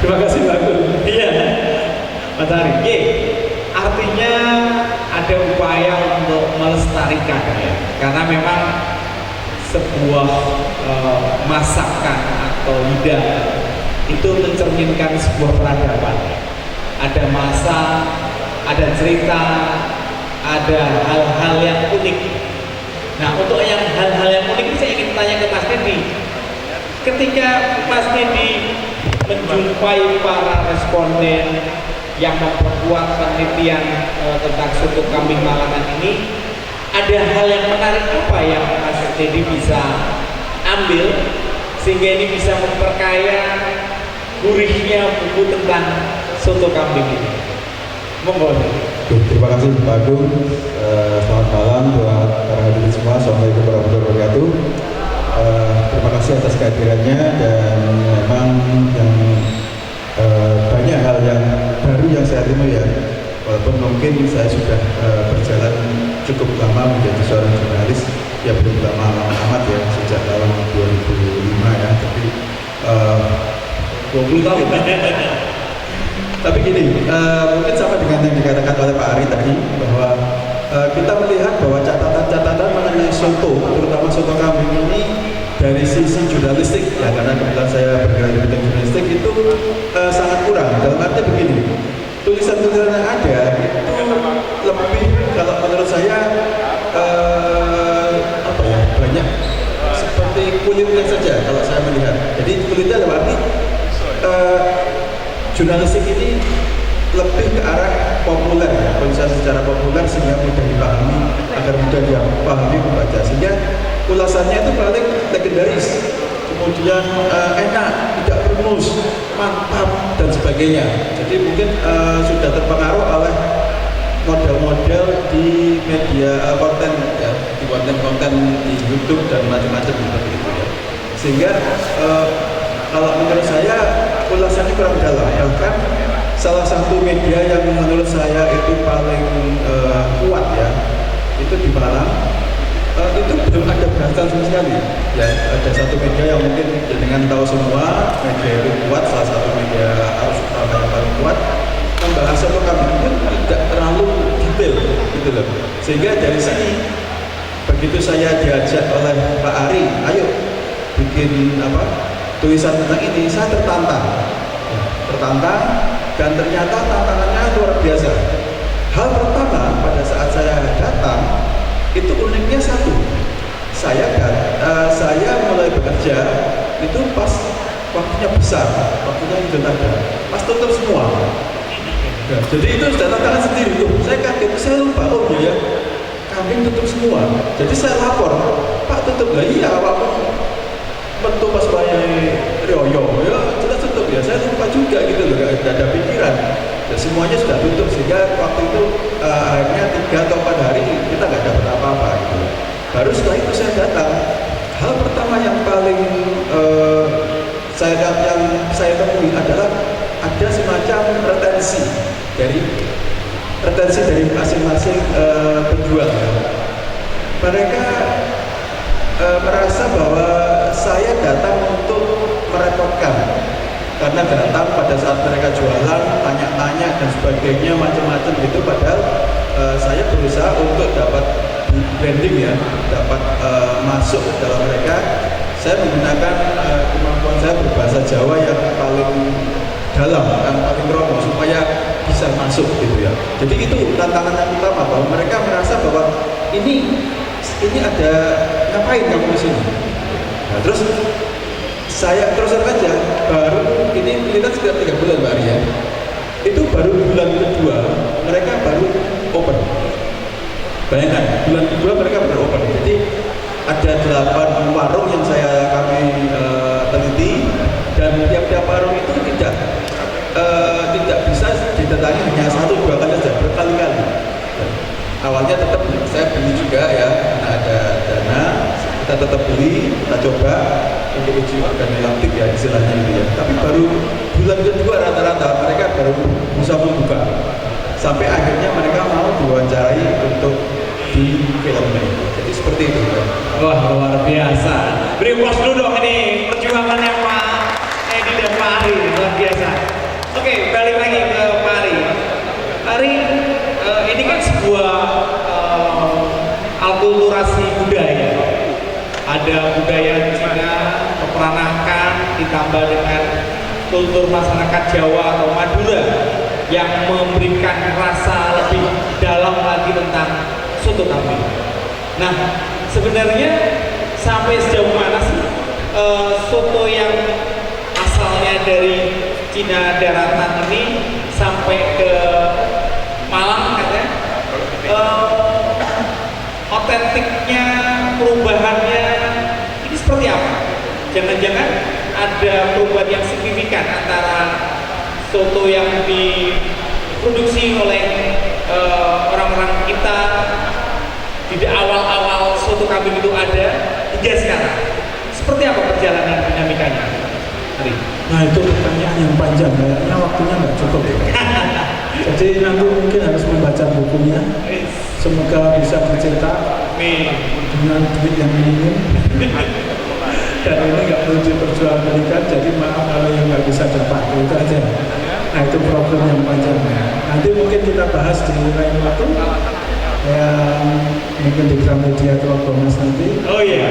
Terima kasih Pak Gun. Iya, Mas Ari. Artinya ada upaya untuk melestarikan ya, karena memang sebuah masakan atau hidangan itu mencerminkan sebuah peradaban. Ada masa, ada cerita, ada hal-hal yang unik. Nah, untuk yang hal-hal yang unik ini saya ingin tanya ke Mas Dedi. Ketika Mas Dedi menjumpai para responden yang memperkuat penelitian tentang soto kambing Malangan ini, ada hal yang menarik apa yang Mas Dedi bisa ambil sehingga ini bisa memperkaya gurihnya buku tentang soto kambing ini? Monggo. Terima kasih Pak Agung. Selamat malam buat para hadirin semua. Assalamualaikum warahmatullahi wabarakatuh. Terima kasih atas kehadirannya, dan memang yang banyak hal yang baru yang saya terima ya, walaupun mungkin saya sudah berjalan cukup lama menjadi seorang jurnalis, ya belum lama amat ya, sejak tahun 2005 ya, tapi 20 tahun. Tapi gini, mungkin sama dengan yang dikatakan oleh Pak Ari tadi, bahwa kita melihat bahwa catatan-catatan mengenai soto, terutama soto kambing ini dari sisi jurnalistik, ya karena kebetulan saya bergerak di bidang jurnalistik itu sangat kurang. Dalam arti begini, tulisan-tulisan yang ada itu lebih, kalau menurut saya apa ya, banyak seperti kulitnya saja kalau saya melihat. Jadi kulitnya dalam arti jurnalistik ini lebih ke arah populer, tulisan secara populer sehingga mudah dipahami, agar mudah dipahami pembaca, sehingga ulasannya itu paling legendaris, kemudian enak, tidak bermus, mantap dan sebagainya. Jadi mungkin sudah terpengaruh oleh model-model di media konten ya, di konten-konten di YouTube dan macam-macam seperti itu ya. Sehingga kalau menurut saya ulasannya kurang dalam. Bahkan salah satu media yang menurut saya itu paling kuat ya, itu di Malang. Itu belum ada bahasan sama sekali ya. Ada satu media yang mungkin dengan tahu semua, media itu kuat, salah satu media arus utama yang paling kuat, membahas soto kambing pun tidak terlalu detail gitu loh. Sehingga dari sini begitu saya diajak oleh Pak Ari, ayo bikin tulisan tentang ini, saya tertantang dan ternyata tantangannya luar biasa. Hal pertama pada saat saya datang itu uniknya satu, saya mulai bekerja itu pas waktunya besar, waktunya Idul Adha, pas tutup semua. Ya, jadi itu sudah tantangan sendiri tuh. Saya kaget, saya lupa ya, kambing tutup semua. Jadi saya lapor, Pak tutup lah, iya waktu betul pas bayar rioyo, ya jelas tutup ya. Saya lupa juga gitu loh, gak ada pikiran. Ya, semuanya sudah tutup sehingga waktu itu akhirnya 3 atau 4 hari kita nggak dapat apa-apa gitu. Baru setelah itu saya datang, hal pertama yang paling saya temui adalah ada semacam retensi dari masing-masing penjual. Mereka merasa bahwa saya datang untuk merepotkan. Karena datang pada saat mereka jualan, tanya-tanya dan sebagainya macam-macam gitu. Padahal saya berusaha untuk dapat branding ya, dapat masuk ke dalam mereka. Saya menggunakan kemampuan saya berbahasa Jawa yang paling dalam, yang paling romo supaya bisa masuk gitu ya. Jadi itu tantangan yang utama, bahwa mereka merasa bahwa ini ada ngapain kamu di sini. Nah, terus saya terus saja baru ini kita sudah 3 bulan Mbak Arya, itu baru bulan kedua mereka baru open. Bayangkan bulan kedua mereka baru open. Jadi ada 8 warung yang kami teliti, dan tiap-tiap warung itu tidak bisa didatangi hanya 1-2 kali saja, berkali-kali. Awalnya tetap saya beli juga ya, karena ada dana, kita tetap beli, kita coba untuk uji organoleptik ya istilahnya itu ya. Tapi baru bulan kedua rata-rata mereka baru bisa membuka, sampai akhirnya mereka mau diwawancarai untuk di filmnya. Jadi seperti itu kan. Wah, luar biasa. Beri puas dulu dong, ini perjuangannya Pak Edi dan Pak Ari, luar biasa. Oke, balik lagi ke Pak Ari. Ari, ini kan sebuah akulturasi budaya. Ada budaya Cina, peperanakan, ditambah dengan kultur masyarakat Jawa atau Madura yang memberikan rasa lebih dalam lagi tentang soto kambing. Nah, sebenarnya sampai sejauh mana sih soto yang asalnya dari Cina daratan ini sampai ke Malang katanya otentiknya, perubahannya ini seperti apa? Jangan-jangan ada perubahan yang signifikan antara soto yang diproduksi oleh orang-orang kita di awal-awal soto kambing itu ada hingga sekarang. Seperti apa perjalanan dinamikanya? Hari. Nah itu pertanyaan yang panjang, kayaknya waktunya nggak cukup ya. Jadi nanti mungkin harus membaca bukunya. Semoga bisa dicetak dengan duit yang minim. Dan ini nggak perlu diperjualbelikan, jadi maaf kalau yang nggak bisa dapat, itu aja. Nah itu problem yang panjang. Nanti mungkin kita bahas di lain waktu, yang mungkin di Gramedia atau Bonus nanti. Oh iya.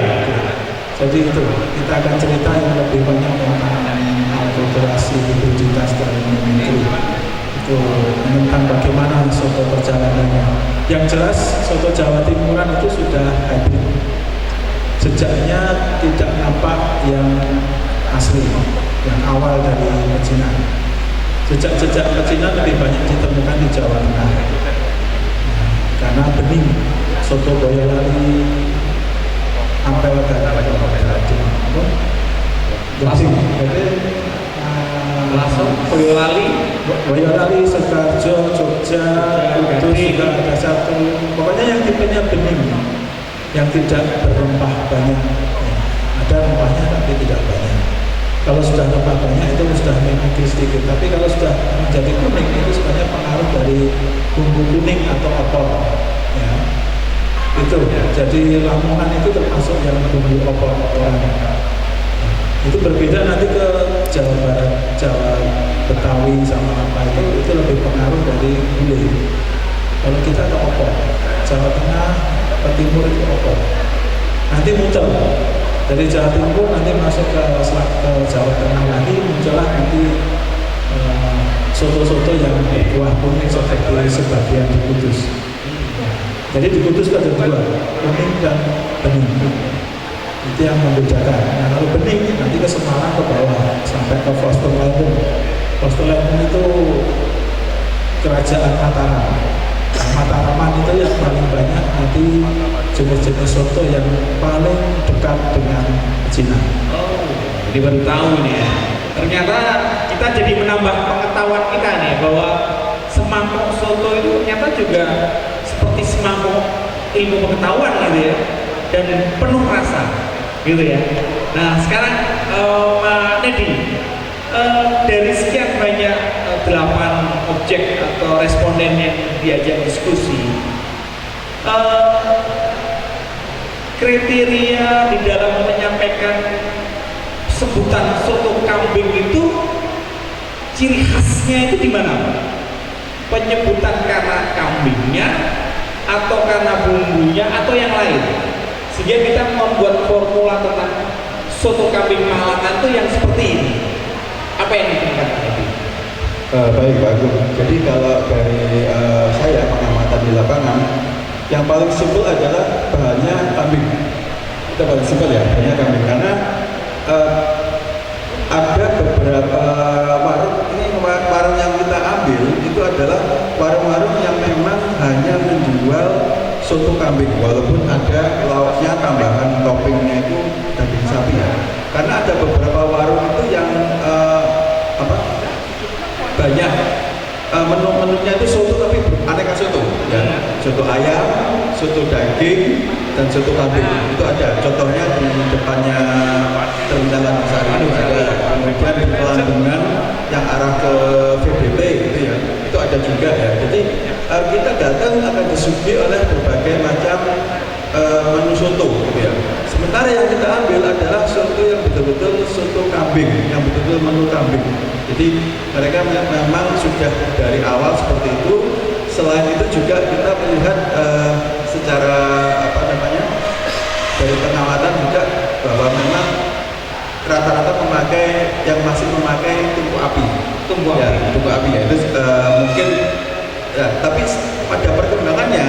Jadi itu kita akan cerita yang lebih banyak tentang akulturasi, identitas dan itu tentang bagaimana soto perjalanannya. Yang jelas soto Jawa Timuran itu sudah hybrid. Jejaknya tidak nampak yang asli, yang awal dari pecinan. Jejak-jejak pecinan lebih banyak ditemukan di Jawa Tengah. Karena bening, soto Boyolali, Ampel langsung. Jadi langsung Boyolali, Boyolali, Sidoarjo, Jogja, itu sudah ada satu. Pokoknya yang tipenya bening, yang tidak berempah banyak. Ada rempahnya tapi tidak banyak. Kalau sudah rempah banyak itu sudah memiliki sedikit. Tapi kalau sudah menjadi kuning itu sebenarnya pengaruh dari bumbu kuning atau opor. Ya. Itu. Jadi Lamongan itu termasuk yang bumbu opor orang. Itu berbeda nanti ke Jawa Barat, Jawa Betawi sama apa itu lebih pengaruh dari gulai. Kalau kita ke opor, Jawa Tengah, ke Timur itu opor. Nanti muncul dari Jawa Timur nanti masuk ke Jawa Tengah lagi muncullah nanti soto-soto yang buah kuning seperti sebagian di Kudus. Jadi di Kudus ada dua, kuning dan bening. Itu yang membedakan. Nah kalau bening nanti ke Semarang ke bawah sampai ke Vostolentum. Vostolentum itu kerajaan Mataram. Nah, Mataraman itu yang paling banyak nanti jenis-jenis soto yang paling dekat dengan Cina. Oh, jadi baru tahu nih ya. Ternyata kita jadi menambah pengetahuan kita nih bahwa semangkuk soto itu ternyata juga seperti semangkuk ilmu pengetahuan gitu ya, dan penuh rasa gitu ya. Nah sekarang Mbak Nedi, dari sekian banyak 8 objek atau responden yang diajak diskusi, kriteria di dalam menyampaikan sebutan soto kambing itu ciri khasnya itu di mana? Penyebutan karena kambingnya atau karena bumbunya atau yang lain? Sehingga kita membuat formula tentang soto kambing Malangan itu yang seperti ini. Apa yang ditemukan tadi? Baik Pak Agung. Jadi kalau dari saya pengamatan di lapangan, yang paling simpel adalah bahannya kambing. Itu paling simpel ya, bahannya kambing. Karena ada beberapa warung, ini warung yang kita ambil itu adalah warung-warung yang memang hanya menjual soto kambing, walaupun ada lauknya tambahan toppingnya itu daging sapi ya. Karena ada beberapa warung itu yang banyak menu-menunya itu soto tapi aneka soto ya. Soto ayam, soto daging, dan soto kambing itu ada. Contohnya di depannya Terminal Antasari itu ada. Kemudian di Pelandungan yang arah ke VBP gitu ya, itu ada juga ya. Jadi kita datang akan disuguhi oleh berbagai macam menu soto gitu ya. Sementara yang kita ambil adalah soto yang betul-betul soto kambing, yang betul-betul menu kambing. Jadi mereka memang sudah dari awal seperti itu. Selain itu juga kita melihat secara dari pengamatan juga bahwa memang rata-rata masih memakai tungku api. Tungku api ya. Itu mungkin ya, tapi pada perkembangannya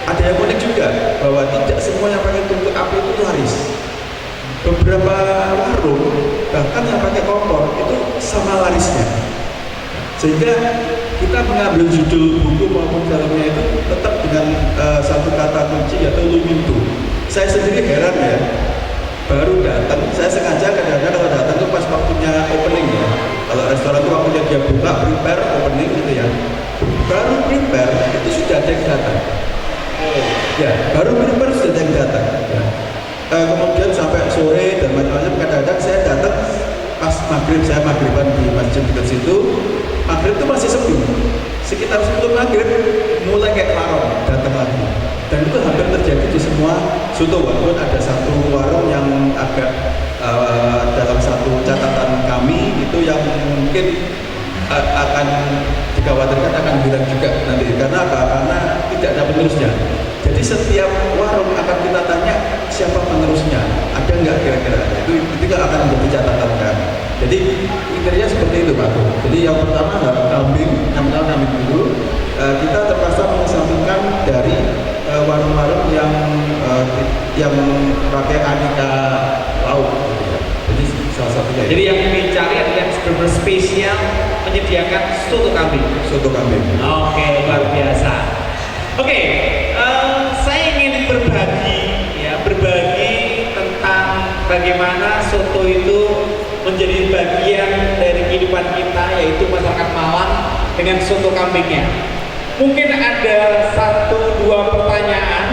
ada yang unik juga bahwa tidak semua yang pakai tungku api itu laris. Beberapa warung bahkan yang pakai kompor itu sama larisnya, sehingga kita mengambil judul buku maupun filmnya itu tetap dengan satu kata kunci yaitu lumintu. Saya sendiri heran ya, baru datang, saya sengaja kadang-kadang kalau datang itu pas waktunya opening ya. Kalau restoran itu waktunya dia buka, prepare, opening gitu ya, baru prepare itu sudah ada yang datang. Ya, baru prepare sudah ada yang datang ya. Kemudian sampai sore dan macam-macam, kadang-kadang saya datang pas maghrib, saya maghriban di masjid dekat situ, maghrib itu masih sepi, sekitar sebelum maghrib mulai kayak larang datang lagi, dan itu hampir terjadi di semua soto, walaupun ada satu warung yang agak dalam satu catatan kami itu yang mungkin akan dikhawatirkan akan hilang juga nanti, karena apa? Karena tidak ada penerusnya. Jadi setiap warung akan kita tanya siapa penerusnya, ada nggak kira-kira? Itu akan menjadi catatan kami. Jadi kriteria seperti itu Pak. Jadi yang pertama kambing, yang pertama kambing dulu. Kita terpaksa mengesampingkan dari warung-warung yang pakai aneka lauk. Jadi salah satunya. Jadi yang dicari adalah yang benar-benar spesial menyediakan soto kambing. Soto kambing. Oke, luar biasa. Oke, saya ingin berbagi tentang bagaimana soto itu menjadi bagian dari kehidupan kita, yaitu masyarakat Malang dengan soto kambingnya. Mungkin ada 1-2 pertanyaan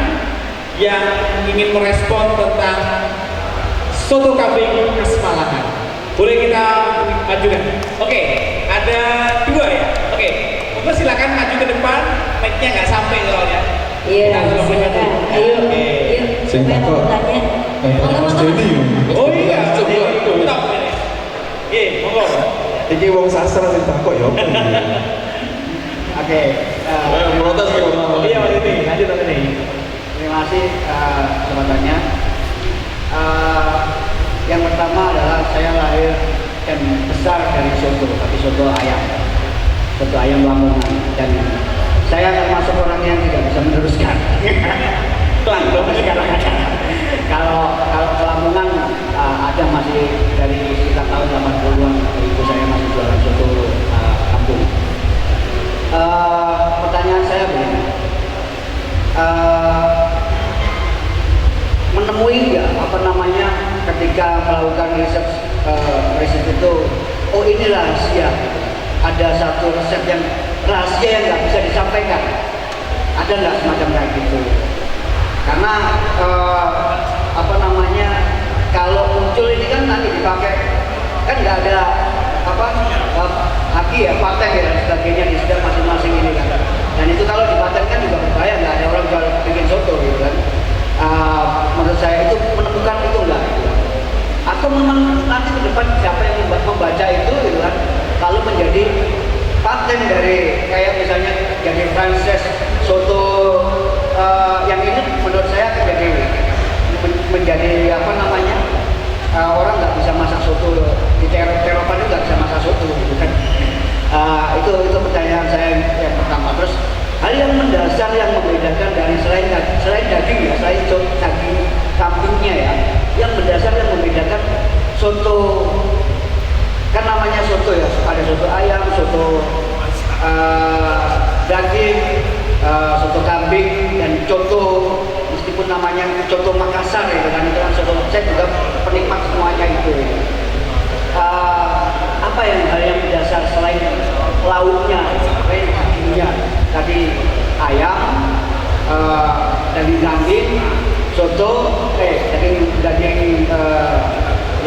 yang ingin merespon tentang soto kambing khas Malangan. Boleh kita ajukan? Oke, ada 2 ya. Oke, monggo silakan maju ke depan. Mic-nya nggak sampai soalnya. Iya, silakan. Ayo, yuk. Sing Siapa yang mau takut. bertanya? Mas Denny. Oh iya, top ini. Oke, monggo. Iki wong sastra sing takok ya. Oke, Protes ke orang. Iya, Mas ini, lanjut Mas ini. terima kasih kesempatannya. Yang pertama adalah saya lahir dan besar dari soto, tapi soto ayam Lamongan, dan saya termasuk orang yang tidak bisa meneruskan. Kalau ke Lamongan ada masih dari sekitar tahun 80-an, ibu saya masih jualan soto kampung. Pertanyaan saya begini, menemui nggak ketika melakukan riset itu, oh ini rahasia, ada satu resep yang rahasia yang nggak bisa disampaikan, ada nggak semacam kayak gitu? Karena kalau muncul ini kan nanti dipakai, kan nggak ada haki ya, paten ya dan sebagainya di setiap masing-masing ini kan. Dan itu kalau dipatenkan juga berbahaya, nggak ada orang jual bikin soto gitu kan. Menurut saya itu menemukan itu enggak gitu. Atau memang nanti ke depan siapa yang membaca itu gitu kan, lalu menjadi paten dari kayak misalnya jadi franchise soto yang ini menurut saya menjadi orang nggak bisa masak soto di teropan itu nggak bisa masak soto gitu kan. Itu pertanyaan saya yang pertama. Terus hal yang mendasar yang membedakan dari selain daging ya, selain daging kambingnya ya, yang mendasar yang membedakan soto, kan namanya soto ya, ada soto ayam, soto daging, soto kambing, dan coto, meskipun namanya coto Makassar ya kan, itu kan soto, saya juga penikmat semuanya itu. Apa hal yang mendasar selain lauknya, selain dagingnya, tadi ayam, daging kambing, soto,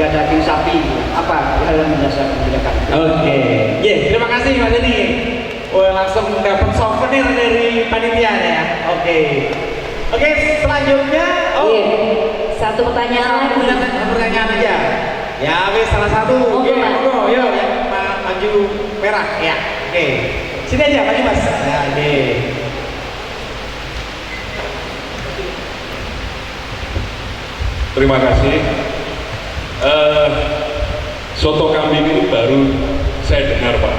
daging sapi, apa hal yang mendasar membedakan? Oke, terima kasih Mas Denny. Langsung dapat souvenir dari panitia ya. Oke, selanjutnya. Satu pertanyaan lagi. Pertanyaan aja. Ya, salah satu. Monggo, Mas. Monggo, yuk yang maju merah ya. Oke, sini aja maju Mas. Ya, oke. Terima kasih. Soto kambing ini baru saya dengar Pak.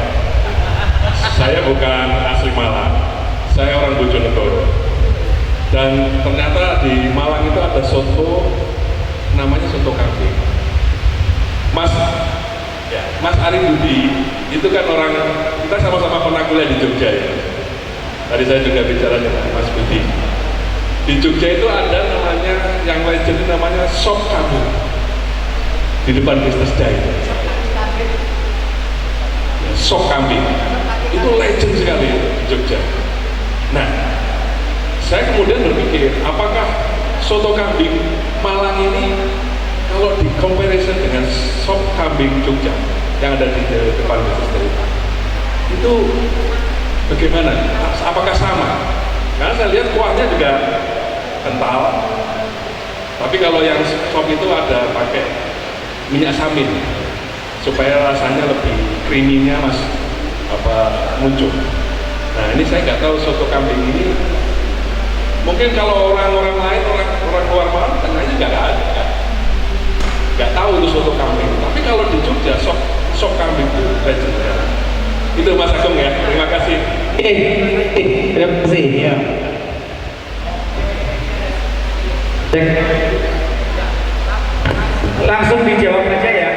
Saya bukan asli Malang, saya orang Bojonegoro. Dan ternyata di Malang itu ada soto, namanya soto kambing. Mas Ari Budi itu kan orang, kita sama-sama pernah kuliah di Jogja ya. Tadi saya juga bicara dengan Mas Budi. Di Jogja itu ada namanya, yang legend namanya sop kambing di depan Business Day. Sop kambing itu legend sekali di Jogja. Nah, saya kemudian berpikir, apakah soto kambing Malang ini kalau di comparison dengan sop kambing Jogja yang ada di depan Business Day itu bagaimana? Apakah sama? Karena saya lihat kuahnya juga kental, tapi kalau yang sop itu ada pakai minyak samin supaya rasanya lebih creamy-nya muncul. Nah, ini saya nggak tahu soto kambing ini, mungkin kalau orang-orang lain, orang luar Malang tengahnya nggak tahu itu soto kambing, tapi kalau di Jogja sop kambing itu legend. Itu Mas Agung ya, terima kasih. Terima kasih ya. Langsung dijawab aja ya,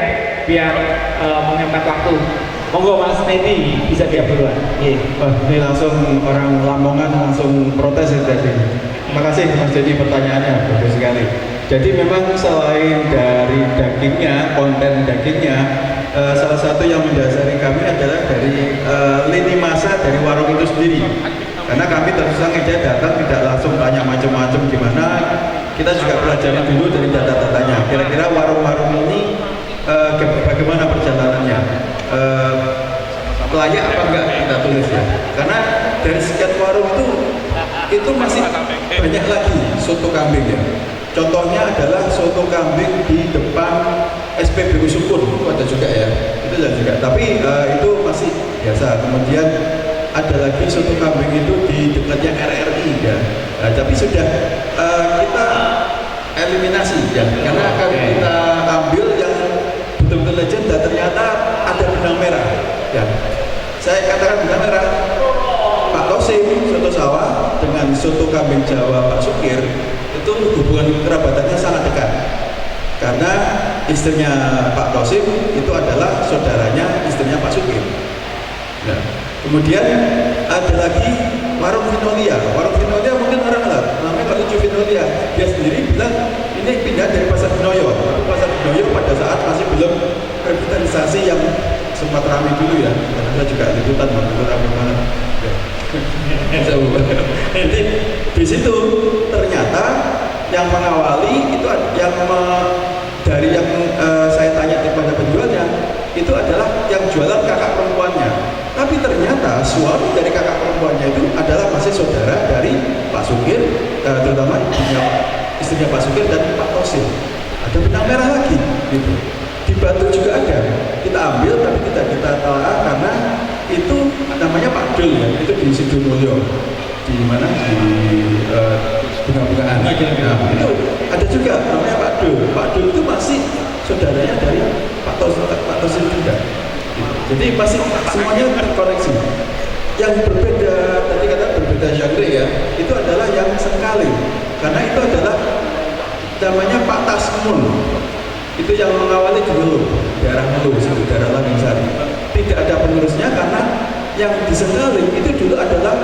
biar menghemat waktu. Monggo Mas Nedi bisa jawab duluan. Ini langsung orang Lamongan langsung protes tadi. Terima kasih Mas Dedi, pertanyaannya bagus sekali. Jadi memang selain dari dagingnya, konten dagingnya, salah satu yang mendasari kami adalah dari lini masa dari warung itu sendiri. Karena kami terus terang aja datang tidak langsung tanya macam-macam gimana, kita juga pelajari dulu dari data-datanya. Kira-kira warung-warung ini bagaimana perjalanannya, layak apa enggak kita tulis ya. Karena dari sekian warung itu masih banyak lagi soto kambing ya. Contohnya adalah soto kambing di depan SPBU Sukun, itu ada juga ya, itu ada juga. Tapi itu masih biasa. Kemudian ada lagi soto kambing itu di dekatnya RRI ya. Nah, tapi sudah kita eliminasi ya, karena akan kita ambil yang betul-betul legenda. Ternyata ada benang merah ya. Saya katakan benang merah, Pak Tosim soto sawah dengan soto kambing Jawa Pak Sukir itu hubungan kerabatannya sangat dekat, karena istrinya Pak Tosim itu adalah saudaranya istrinya Pak Sukir. Nah, kemudian ada lagi warung Vinolia. Warung Vinolia mungkin orang lah namanya Pak Lucu Vinolia, dia sendiri bilang ini pindah dari Pasar Benoyo. Tapi Pasar Benoyo pada saat masih belum revitalisasi yang sempat ramai dulu ya, karena saya juga liputan waktu ramai banget ya. Jadi di situ ternyata yang mengawali itu dari yang saya tanya kepada penjualnya itu adalah yang jualan kakak perempuannya. Tapi ternyata suami dari kakak perempuannya itu adalah masih saudara dari Pak Sukir, terutama istrinya Pak Sukir dan Pak Tosim. Ada benang merah lagi gitu. Di Batu juga ada, kita ambil tapi tidak kita telah karena itu namanya Pak Dul ya, itu di Sidomulyo, di mana di bunga-bungaan. Nah, itu ada juga namanya Pak Dul. Pak Dul itu masih saudaranya dari Pak Tosim juga. Jadi masih semuanya terkoneksi. Yang berbeda tadi kata berbeda genre ya, itu adalah yang Sengkali, karena itu adalah namanya Pak Tasmun. Itu yang mengawali di Ngeluh, daerah Ngeluh, daerah Langingsari. Tidak ada penerusnya karena yang di Sengkali itu dulu adalah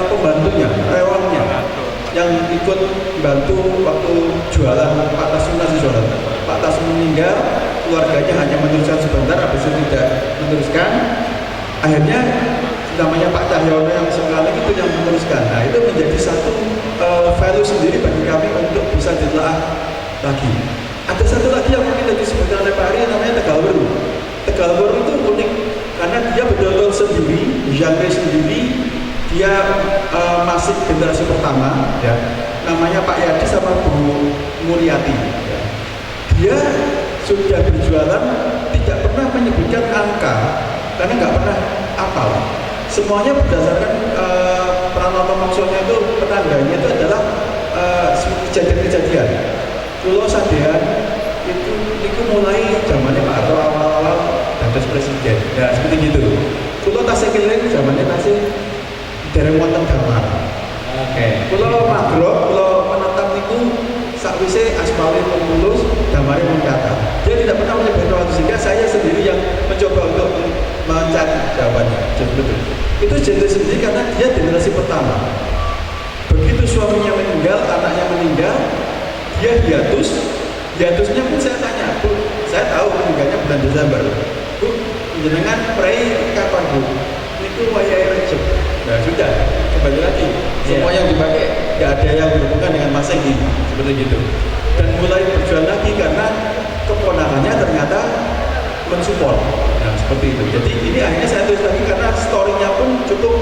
pembantunya, rewangnya, yang ikut bantu waktu jualan. Pak Tasmun masih jualan. Pak Tasmun meninggal, keluarganya hanya meneruskan sebentar, habis itu tidak meneruskan. Akhirnya namanya Pak Cahyono yang Sengkali itu yang meneruskan. Nah, itu menjadi satu value sendiri bagi kami untuk bisa ditelaah lagi. Ada satu lagi yang mungkin lagi disebutkan oleh Pak Ari, namanya Tegalweru. Tegalweru itu unik karena dia betul-betul sendiri, genre sendiri. Dia masih generasi pertama, ya. Namanya Pak Yadi sama Bu Muryati. Ya. Dia sudah berjualan, tidak pernah menyebutkan angka karena nggak pernah apal. Semuanya berdasarkan Pranoto maksudnya itu penandanya itu adalah kejadian-kejadian. Kulo sadean itu mulai zamannya Pak Harto awal-awal dados presiden. Ya seperti gitu. Kulo tasih keliling zamannya tasih dereng wonten gamar. Oke. Kulo magro, kulo menetap niku sakwise aspalnya mulus, gambarnya mencatat. Dia tidak pernah menyebut waktu, sehingga saya sendiri yang mencoba untuk mencari jawabannya. Betul. Itu genre sendiri karena dia generasi pertama. Begitu suaminya meninggal, anaknya meninggal, dia hiatusnya pun saya tanya, Bu, saya tahu meninggalnya bulan Desember. Bu, jenengan pray kapan Bu? Itu wayahe Rejeb. Nah sudah, kembali lagi. Semua yang dipakai nggak ada yang berhubungan dengan Masehi, seperti gitu. Dan mulai berjualan lagi karena keponakannya ternyata mensupport. Nah seperti itu. Jadi ini akhirnya saya tulis lagi karena story-nya pun cukup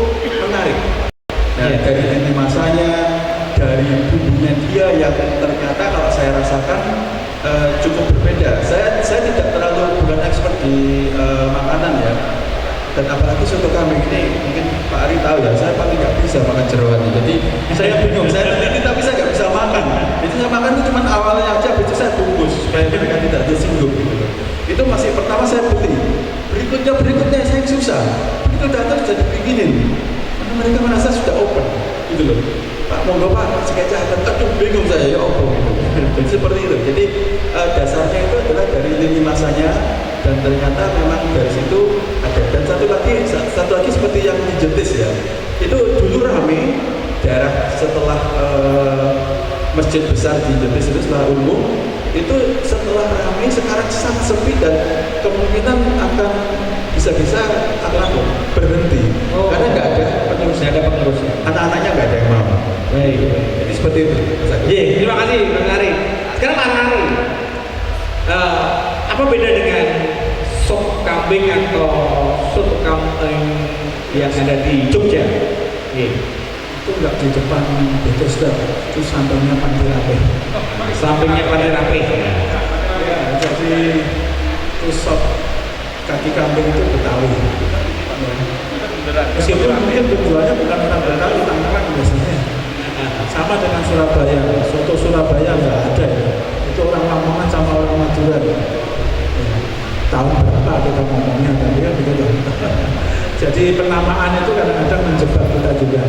menarik. Nah dari lini masanya, dari bumbunya dia yang ternyata kalau saya rasakan cukup berbeda. Saya tidak terlalu bukan expert di makanan ya. Dan apalagi soto kambing ini mungkin Pak Ari tahu ya, saya paling nggak bisa makan jeroannya. Jadi saya bingung, saya teliti tapi saya nggak bisa makan. Jadi saya makan itu cuma awalnya aja, habis itu saya bungkus supaya mereka tidak tersinggung gitu. Itu masih pertama saya putih. Berikutnya saya susah. Begitu datang sudah dibikinin. Karena mereka merasa sudah open gitu loh. Pak monggo Pak, sekecap aduh bingung saya ya opo gitu. Jadi seperti itu. Jadi dasarnya itu adalah dari lini masanya, dan ternyata memang dari situ ada. Dan satu lagi seperti yang di Jetis ya, itu dulu rame daerah setelah masjid besar di Jetis itu setelah umum itu setelah ramai sekarang sangat sepi dan kemungkinan akan bisa-bisa akan berhenti karena nggak ada penerusnya, anak-anaknya nggak ada yang mau. Baik. Jadi seperti itu. Iya, terima kasih Bang Ari. Sekarang Bang Ari, apa beda dengan sop kambing atau soto kambing yang ada di Jogja? Iya. Itu nggak di depan Bethesda, itu sampingnya Pantai Rapih. Sampingnya Pantai Rapih. Ya, jadi itu sop kaki kambing itu Betawi. Meskipun mungkin penjualnya bukan orang Betawi, tangerang biasanya. Sama dengan Surabaya, soto Surabaya nggak ada ya. Itu orang Lamongan sama orang Madura. Tahun berapa kita ngomongnya, tapi kan begitu. Jadi penamaan itu kadang-kadang menjebak kita juga.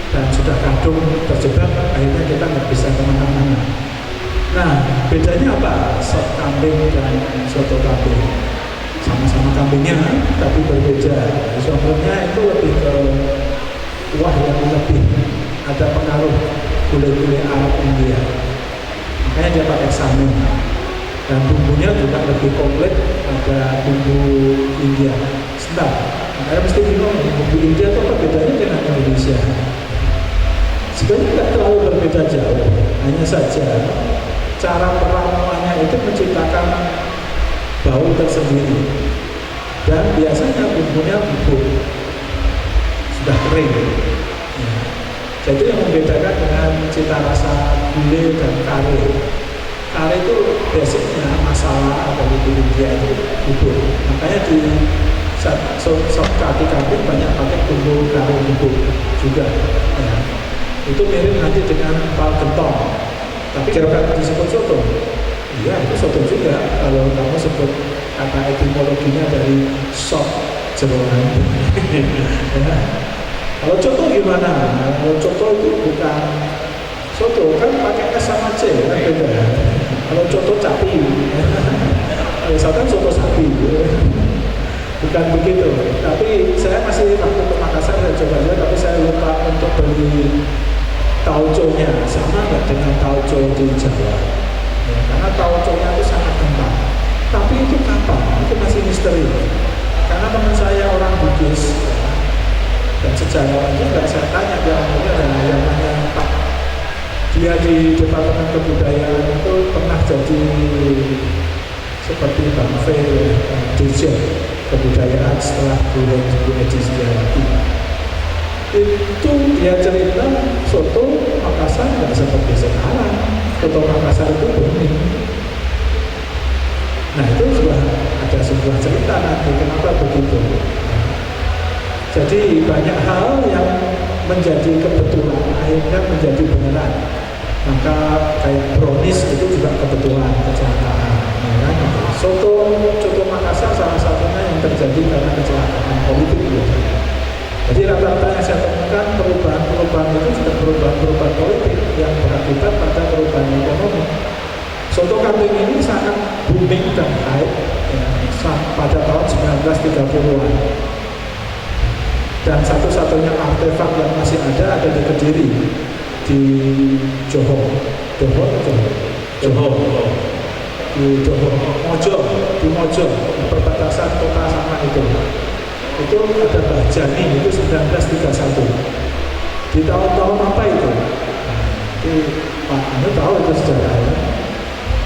Dan sudah kadung terjebak, akhirnya kita nggak bisa kemana-mana. Nah, bedanya apa? Sop kambing dan soto kambing. Sama-sama kambingnya, tapi berbeda. Sotonya itu lebih ke kuah yang lebih ada pengaruh gulai-gulai Arab India. Makanya dia pakai samin. Dan bumbunya juga lebih komplit, ada bumbu India. Sedap. Makanya mesti bingung, bumbu India itu apa bedanya dengan Indonesia? Sebenarnya tidak terlalu berbeda jauh, hanya saja cara peramuannya itu menciptakan bau tersendiri. Dan biasanya bumbunya bubuk, sudah kering. Ya. Jadi yang membedakan dengan cita rasa gulai dan kare. Kare itu basicnya masalah dari India itu bubuk. Makanya di sop kaki kambing banyak pakai bumbu kare bubuk juga. Ya. Itu mirip nanti dengan empal gentong, tapi bukan disebut soto. Iya, itu soto juga. Kalau kamu sebut kata etimologinya dari sop jeroan. Ya. Kalau coto gimana? Kalau coto itu bukan soto, kan pakai S sama C, kan beda. Kalau coto capi, misalkan soto sapi, bukan begitu. Tapi saya masih waktu ke Makassar saya coba aja, tapi saya lupa untuk beli tauconya. Sama nggak dengan tauco di Jawa? Ya, karena tauconya itu sangat kental. Tapi itu kapan? Itu masih misteri. Karena teman saya orang Bugis dan sejarawan juga, saya tanya dia namanya yang namanya Pak. Dia di Departemen Kebudayaan itu pernah jadi seperti Bang Fe, Dirjen Kebudayaan setelah Bu Edi Setiawati. Itu dia cerita soto Makassar nggak seperti sekarang. Soto Makassar itu bening. Nah itu ada sebuah cerita nanti kenapa begitu. Jadi banyak hal yang menjadi kebetulan akhirnya menjadi beneran. Maka kayak brownies itu juga kebetulan kecelakaan. Ya, soto Makassar salah satunya yang terjadi karena kecelakaan politik. Jadi rata-rata yang saya temukan perubahan itu juga perubahan politik yang berakibat pada perubahan ekonomi. Soto kambing ini sangat booming dan hype ya, pada tahun 1930-an. Dan satu-satunya artefak yang masih ada di Kediri, di Johor, di Mojo, di perbatasan kota sama itu ada Bajani, itu 1931. Di tahun-tahun apa itu? Pak Anu tahu itu sejarahnya.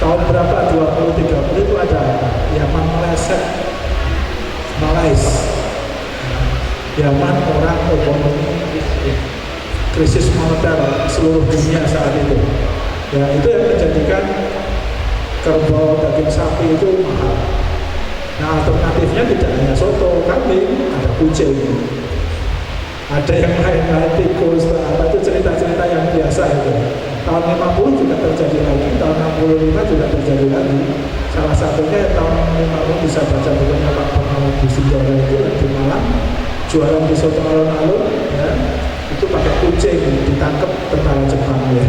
Tahun berapa? 20-30 itu ada Yaman meleset, Malais. Yaman orang ekonomi krisis moneter seluruh dunia saat itu. Ya itu yang menjadikan kerbau daging sapi itu mahal. Nah alternatifnya tidak hanya soto kambing, ada kucing, ada yang lain-lain tikus, apa itu cerita-cerita yang biasa itu. Tahun 50 juga terjadi lagi, tahun 65 juga terjadi lagi. Salah satunya tahun 50 bisa baca bukunya Pak Purnawati Busindoro itu di Malang, jualan di soto alun-alun, ya, itu pakai kucing ditangkap tentara Jepang ya.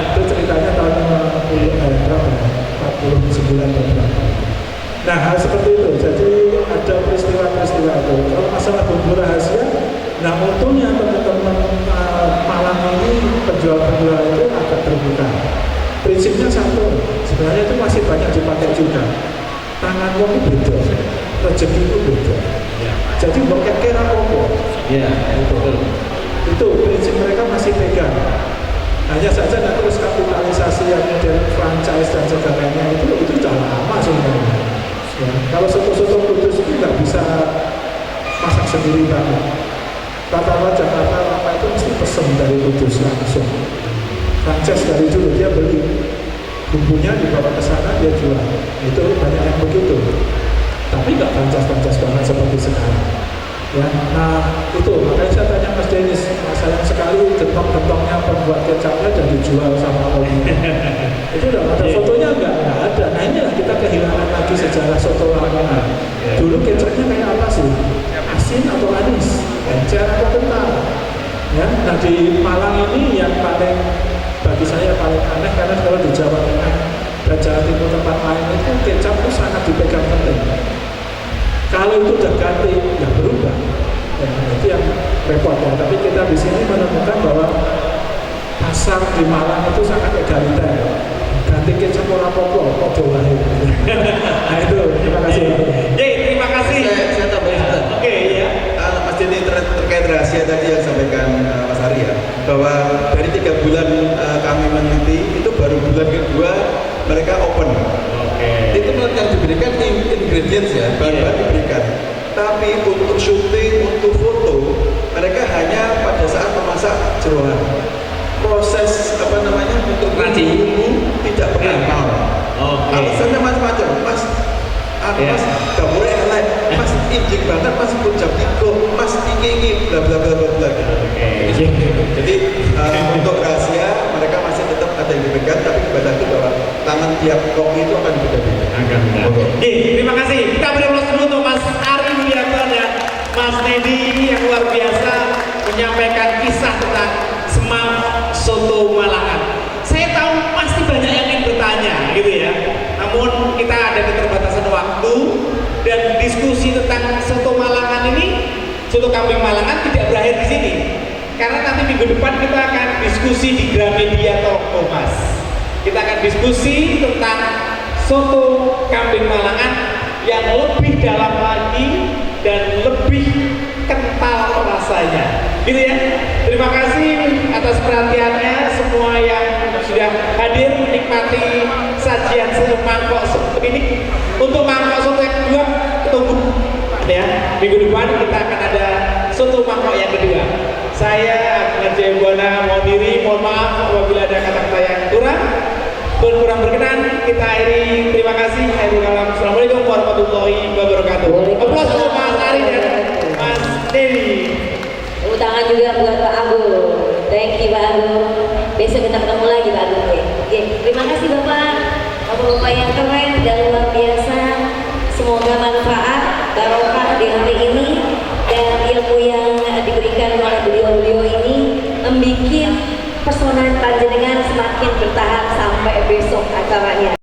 Itu ceritanya tahun 49 berapa. Nah hal seperti itu, jadi ada peristiwa-peristiwa itu. Kalau masalah bumbu rahasia, nah untungnya teman-teman Malang ini penjual-penjual itu agak sebenarnya itu masih banyak dipakai juga. Tangan wong itu beda, rezeki itu beda. Jadi bukan kira apa. Ya, betul. Itu prinsip mereka masih pegang. Hanya saja nanti terus kapitalisasi yang modern franchise dan sebagainya itu sudah lama sebenarnya. Ya, kalau soto-soto Kudus itu nggak bisa masak sendiri banget. Rata-rata Jakarta lama itu mesti pesen dari Kudus langsung. Franchise dari dulu dia beli, bumbunya dibawa ke sana dia jual. Itu banyak yang begitu. Tapi nggak franchise banget seperti sekarang. Ya, nah itu makanya saya tanya Mas Denis, sayang sekali gentong-gentongnya pembuat kecapnya dan dijual sama Om. Itu udah ada fotonya nggak ada. Nah inilah kita kehilangan lagi sejarah soto Lamongan. Dulu kecapnya kayak apa sih? Asin atau manis? Encer atau kental? Ya, nah di Malang ini yang paling bagi saya paling aneh karena kalau di Jawa Tengah dan Jawa Timur tempat lain itu kecap itu sangat dipegang penting. Kalau itu udah ganti, ya berubah. Ya, itu yang repot ya. Tapi kita di sini menemukan bahwa pasar di Malang itu sangat egaliter. Ganti kecap ora apa-apa, padha wae. Nah itu, terima kasih. Terima kasih. Saya tambahin sebentar. Oke, ya. Mas Dini terkait rahasia tadi yang disampaikan Mas Ari ya, bahwa dari 3 bulan kami meneliti itu baru bulan kedua mereka open. Itu yang diberikan ingredients ya, bahan-bahan diberikan. Tapi untuk syuting, untuk foto, mereka hanya pada saat memasak jeroan. Proses apa namanya untuk bumbu tidak pernah mau. Alasannya macam-macam, Mas. Mas, gak boleh elek. Mas, injek banget, Mas, pun jam 3, Mas, ini, bla bla bla bla bla. Jadi untuk rahasia mereka masih tetap ada yang dipegang, tapi kembali bahwa tangan tiap koki itu akan berbeda-beda. Terima kasih. Kita beri aplaus dulu untuk Mas Ari Widianto dan Mas Nedi ini yang luar biasa menyampaikan kisah tentang Semang Soto Malangan. Saya tahu pasti banyak yang ingin bertanya, gitu ya. Namun kita ada keterbatasan waktu dan diskusi tentang soto Malangan ini, soto kambing Malangan tidak berakhir di sini. Karena nanti minggu depan kita akan diskusi di Gramedia Talk Mas. Kita akan diskusi tentang soto kambing Malangan yang lebih dalam lagi dan lebih kental rasanya. Gitu ya. Terima kasih atas perhatiannya semua yang sudah hadir menikmati sajian soto mangkok soto ini. Untuk mangkok soto yang kedua tunggu ya. Minggu depan kita akan ada soto mangkok yang kedua. Saya Agnes Jayabwana mau diri, mohon maaf apabila ada kata-kata yang kurang berkenan. Kita akhiri, terima kasih. Assalamualaikum warahmatullahi wabarakatuh. Aplaus untuk Mas Ari dan Mas Dewi. Tepuk tangan juga buat Pak Agung. Thank you Pak Agung. Besok kita ketemu lagi Pak Agung. Oke, terima kasih Bapak-bapak yang keren dan luar biasa. Semoga manfaat, barokah di hari ini dan ilmu yang diberikan oleh beliau-beliau ini membuat personal panjenengan semakin bertahan sampai besok acaranya.